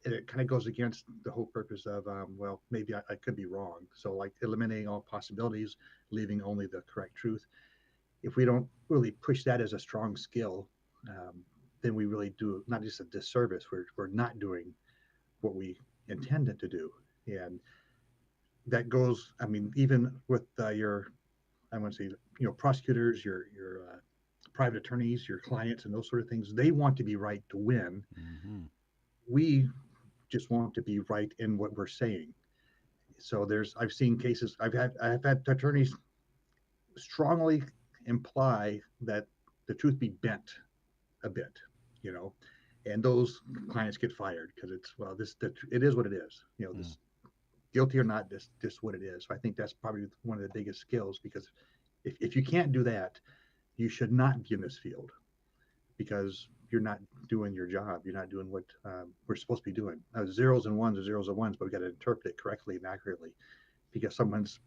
it kind of goes against the whole purpose of maybe I could be wrong. So like eliminating all possibilities, leaving only the correct truth. If we don't really push that as a strong skill, then we really do not just a disservice. We're not doing what we intended to do, and that goes. I mean, even with I want to say, prosecutors, your private attorneys, your clients, and those sort of things. They want to be right to win. Mm-hmm. We just want to be right in what we're saying. So I've seen cases. I've had attorneys strongly imply that the truth be bent a bit, and those clients get fired because it is what it is. This guilty or not, this what it is. So I think that's probably one of the biggest skills, because if you can't do that, you should not be in this field, because you're not doing your job. You're not doing what we're supposed to be doing. Zeros and ones are zeros and ones, but we got to interpret it correctly and accurately, because someone's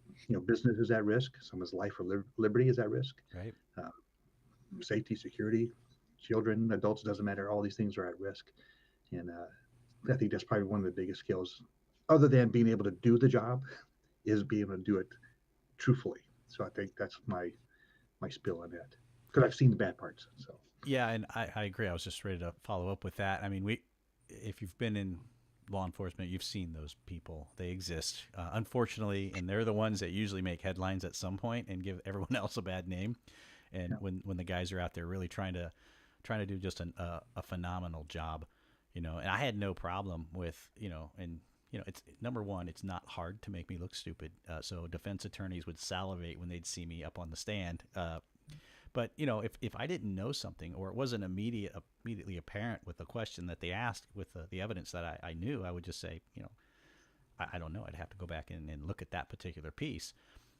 business is at risk, someone's life or liberty is at risk. Right. Safety, security, children, adults, doesn't matter. All these things are at risk, and I think that's probably one of the biggest skills, other than being able to do the job, is being able to do it truthfully. So I think that's my spill on that, because I've seen the bad parts. So. Yeah, and I agree. I was just ready to follow up with that. I mean, if you've been in law enforcement, you've seen those people. They exist, unfortunately, and they're the ones that usually make headlines at some point and give everyone else a bad name. And when the guys are out there really trying to do just a phenomenal job, and I had no problem with, it's number one, it's not hard to make me look stupid. So defense attorneys would salivate when they'd see me up on the stand. But if I didn't know something, or it wasn't immediately apparent with the question that they asked with the evidence that I knew, I would just say, I don't know. I'd have to go back and look at that particular piece.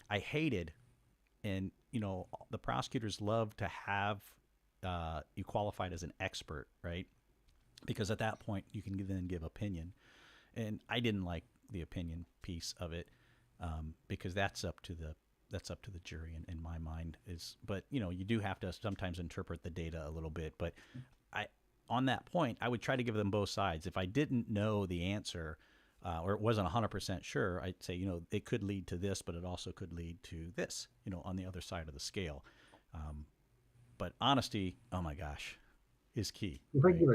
I hated, and the prosecutors love to have you qualified as an expert, right? Because at that point you can then give opinion, and I didn't like the opinion piece of it, because that's up to the jury in my mind. But you do have to sometimes interpret the data a little bit. But on that point, I would try to give them both sides. If I didn't know the answer, or it wasn't 100% sure, I'd say, it could lead to this, but it also could lead to this, on the other side of the scale. But honesty, oh my gosh, is key. If I Right? give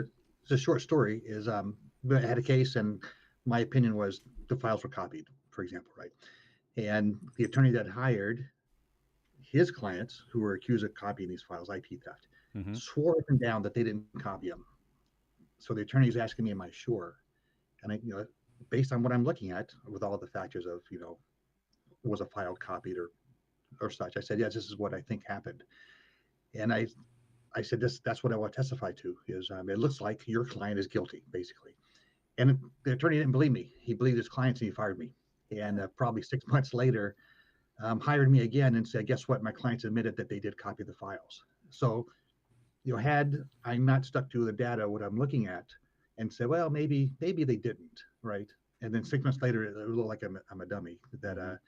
it's a short story, is I had a case and my opinion was the files were copied, for example, right? And the attorney that hired his clients who were accused of copying these files, IP theft, Mm-hmm. swore up and down that they didn't copy them. So the attorney is asking me, am I sure? And I, based on what I'm looking at with all the factors of, was a file copied or such, I said, yes, this is what I think happened. And I said, that's what I want to testify to is it looks like your client is guilty, basically. And the attorney didn't believe me. He believed his clients and he fired me. And probably 6 months later, hired me again and said, guess what? My clients admitted that they did copy the files. So, had I not stuck to the data, what I'm looking at, and said, well, maybe they didn't, right? And then 6 months later, it looked like I'm a dummy, that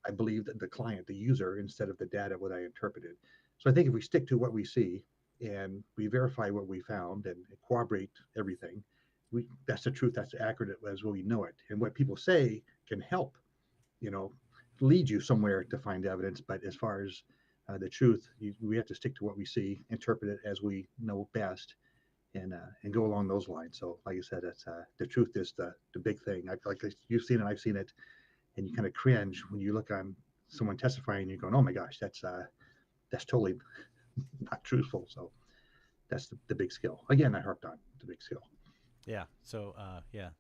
I believed the client, the user, instead of the data, what I interpreted. So I think if we stick to what we see and we verify what we found and corroborate everything, that's the truth, that's accurate as we know it. And what people say can help, lead you somewhere to find evidence. But as far as the truth, we have to stick to what we see, interpret it as we know best, and go along those lines. So, like I said, that's the truth is the big thing. Like you've seen it, I've seen it, and you kind of cringe when you look on someone testifying. And you're going, "Oh my gosh, that's totally not truthful." So that's the big skill. Again, I harped on the big skill. Yeah. So,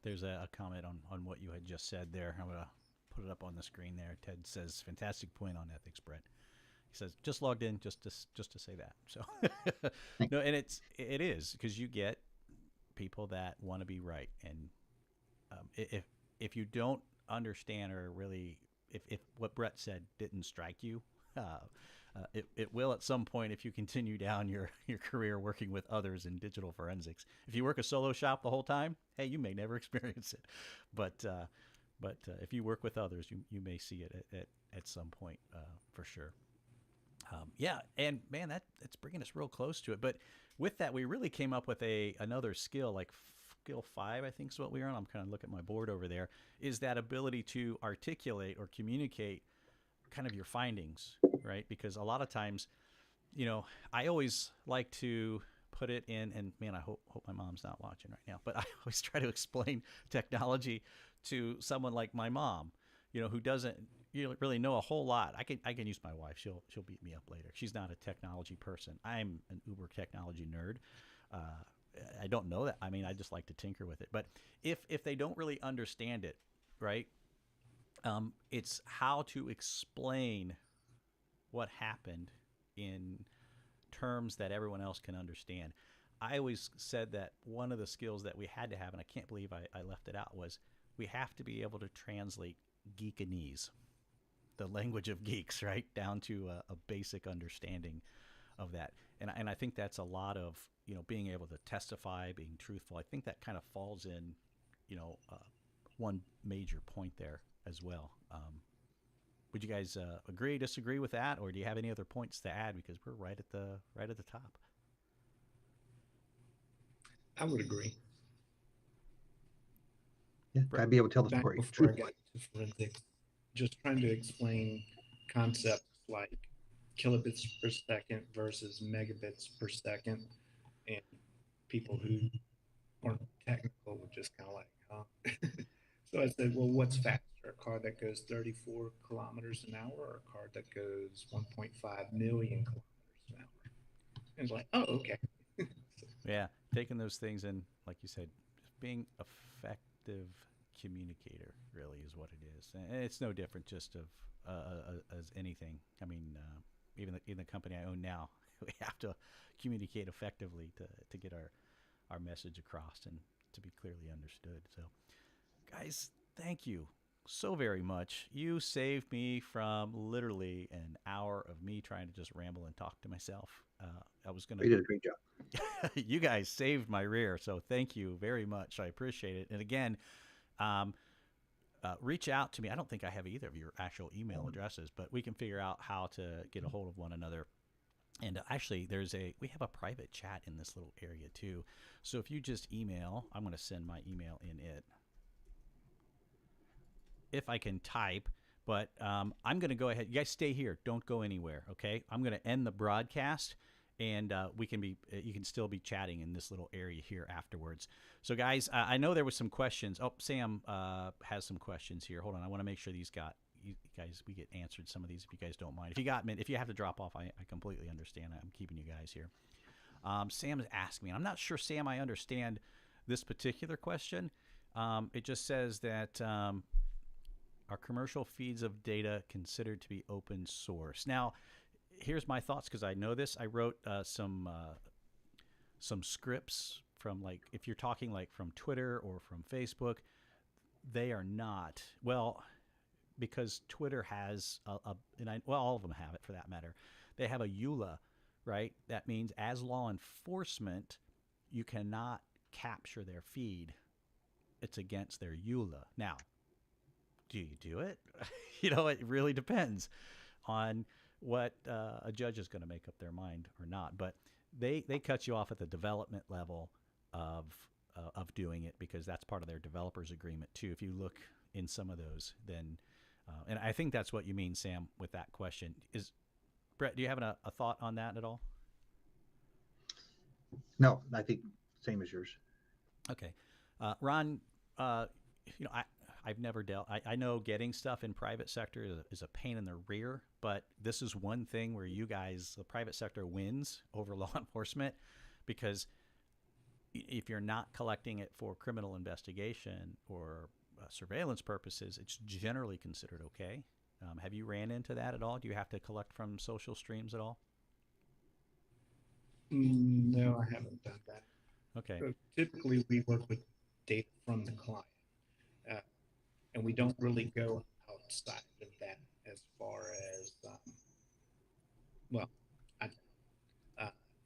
there's a comment on what you had just said there. I'm going to put it up on the screen there. Ted says, fantastic point on ethics, Brett. He says, just logged in just to say that. So, no, and it is because you get people that want to be right. And if you don't understand or really, if what Brett said didn't strike you, it will at some point if you continue down your career working with others in digital forensics. If you work a solo shop the whole time, hey, you may never experience it. But if you work with others, you may see it at some point for sure. And man, that's bringing us real close to it. But with that, we really came up with another skill, like skill 5, I think is what we're on. I'm kind of looking at my board over there. Is that ability to articulate or communicate kind of your findings, right? Because a lot of times, I always like to put it in, and man, I hope my mom's not watching right now, but I always try to explain technology to someone like my mom, who doesn't really know a whole lot. I can use my wife. She'll beat me up later. She's not a technology person. I'm an uber technology nerd. I don't know that. I mean, I just like to tinker with it. But if they don't really understand it, right? It's how to explain what happened in terms that everyone else can understand. I always said that one of the skills that we had to have, and I can't believe I left it out, was we have to be able to translate geekanese, the language of geeks, right, down to a basic understanding of that. And I think that's a lot of, being able to testify, being truthful. I think that kind of falls in, one major point there as well. Would you guys agree, disagree with that, or do you have any other points to add? Because we're right at the top. I would agree. Yeah, gotta be able to tell the Back story. before I got to forensics, just trying to explain concepts like kilobits per second versus megabits per second, and people who aren't technical would just kind of like, huh? So I said, well, what's faster, a car that goes 34 kilometers an hour or a car that goes 1.5 million kilometers an hour? And it's like, oh, okay. Yeah, taking those things in, like you said, just being effective communicator really is what it is, and it's no different just of as anything. I mean, even in the company I own now, we have to communicate effectively to get our message across and to be clearly understood. So, guys, thank you so very much. You saved me from literally an hour of me trying to just ramble and talk to myself. I was gonna. You did a great job. You guys saved my rear, so thank you very much. I appreciate it. And again, reach out to me. I don't think I have either of your actual email addresses, but we can figure out how to get a hold of one another. And actually, we have a private chat in this little area too. So if you just email, I'm going to send my email in it. if I can type, but I'm going to go ahead. You guys stay here. Don't go anywhere, okay? I'm going to end the broadcast, and you can still be chatting in this little area here afterwards. So, guys, I know there was some questions. Oh, Sam has some questions here. Hold on. I want to make sure we get answered some of these if you guys don't mind. If you have to drop off, I completely understand. I'm keeping you guys here. Sam's asking me. I'm not sure, Sam, I understand this particular question. It just says that are commercial feeds of data considered to be open source? Now, here's my thoughts because I know this. I wrote some scripts from, like, if you're talking like from Twitter or from Facebook, they are not. Well, because Twitter has all of them have it for that matter. They have a EULA, right? That means as law enforcement, you cannot capture their feed. It's against their EULA. Now, do you do it? It really depends on what a judge is going to make up their mind or not. But they cut you off at the development level of doing it because that's part of their developers agreement too. If you look in some of those, then and I think that's what you mean, Sam, with that question. Brett, do you have a thought on that at all? No, I think same as yours. Okay. Ron, I've never dealt. I know getting stuff in private sector is a pain in the rear, but this is one thing where you guys, the private sector, wins over law enforcement because if you're not collecting it for criminal investigation or surveillance purposes, it's generally considered okay. Have you ran into that at all? Do you have to collect from social streams at all? No, I haven't done that. Okay. So typically, we work with data from the client, and we don't really go outside of that as far as,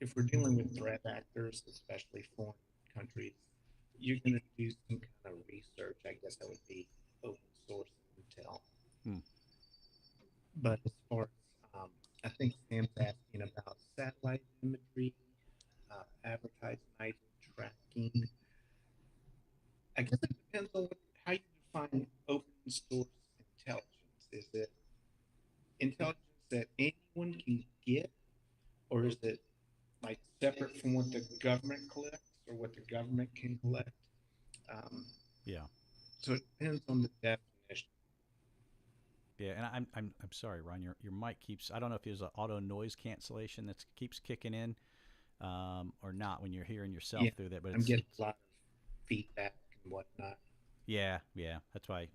if we're dealing with threat actors, especially foreign countries, you're going to do some kind of research. I guess that would be open source intel. But as far as, I think Sam's asking about satellite imagery, advertising item tracking. I guess it depends on how you define open source intelligence. Is it intelligence that anyone can get, or is it like separate from what the government collects or what the government can collect? Yeah. So it depends on the definition. Yeah, and I'm sorry, Ron. Your mic keeps. I don't know if there's an auto noise cancellation that keeps kicking in, or not when you're hearing yourself through that. But I'm getting a lot of feedback and whatnot. Yeah. That's why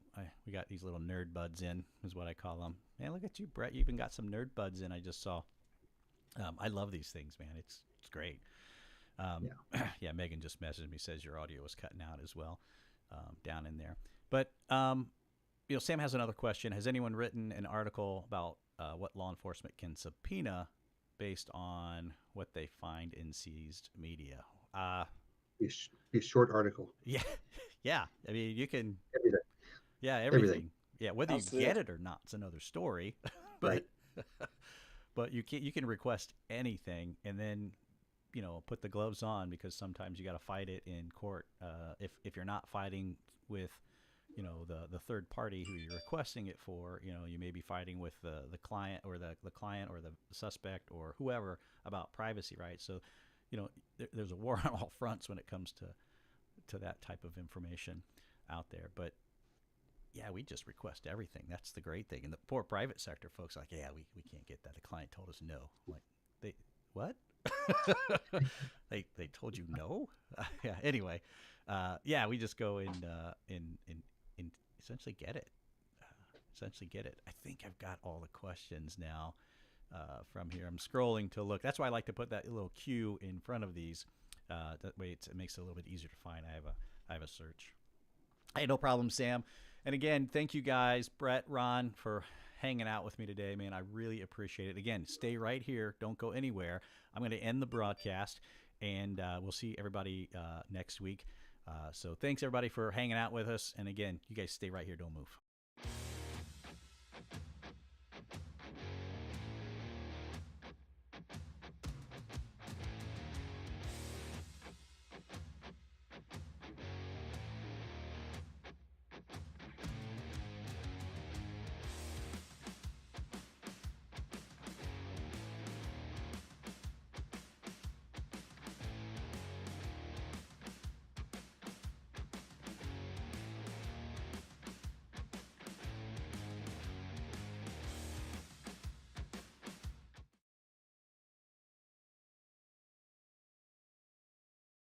we got these little nerd buds in, is what I call them. Man, look at you, Brett. You even got some nerd buds in. I just saw. I love these things, man. It's great. Yeah, Megan just messaged me, says your audio was cutting out as well, down in there. But Sam has another question. Has anyone written an article about what law enforcement can subpoena based on what they find in seized media? A short article. Yeah. I mean, you can. Everything. Yeah, everything. Yeah, whether you get it or not, it's another story. But right. But you can request anything, and then put the gloves on, because sometimes you got to fight it in court. If you're not fighting with the third party who you're requesting it for, you may be fighting with the client or the client or the suspect or whoever about privacy rights. So there's a war on all fronts when it comes to that type of information out there. But yeah, we just request everything. That's the great thing. And the poor private sector folks are like, yeah, we can't get that. The client told us no. I'm like, what? they told you no? Yeah. Anyway, we just go and essentially get it. I think I've got all the questions now from here. I'm scrolling to look. That's why I like to put that little Q in front of these. That way it makes it a little bit easier to find. I have a search. Hey, no problem, Sam. And again, thank you guys, Brett, Ron, for hanging out with me today, man. I really appreciate it. Again, stay right here. Don't go anywhere. I'm going to end the broadcast, and we'll see everybody next week. So thanks, everybody, for hanging out with us. And again, you guys stay right here. Don't move.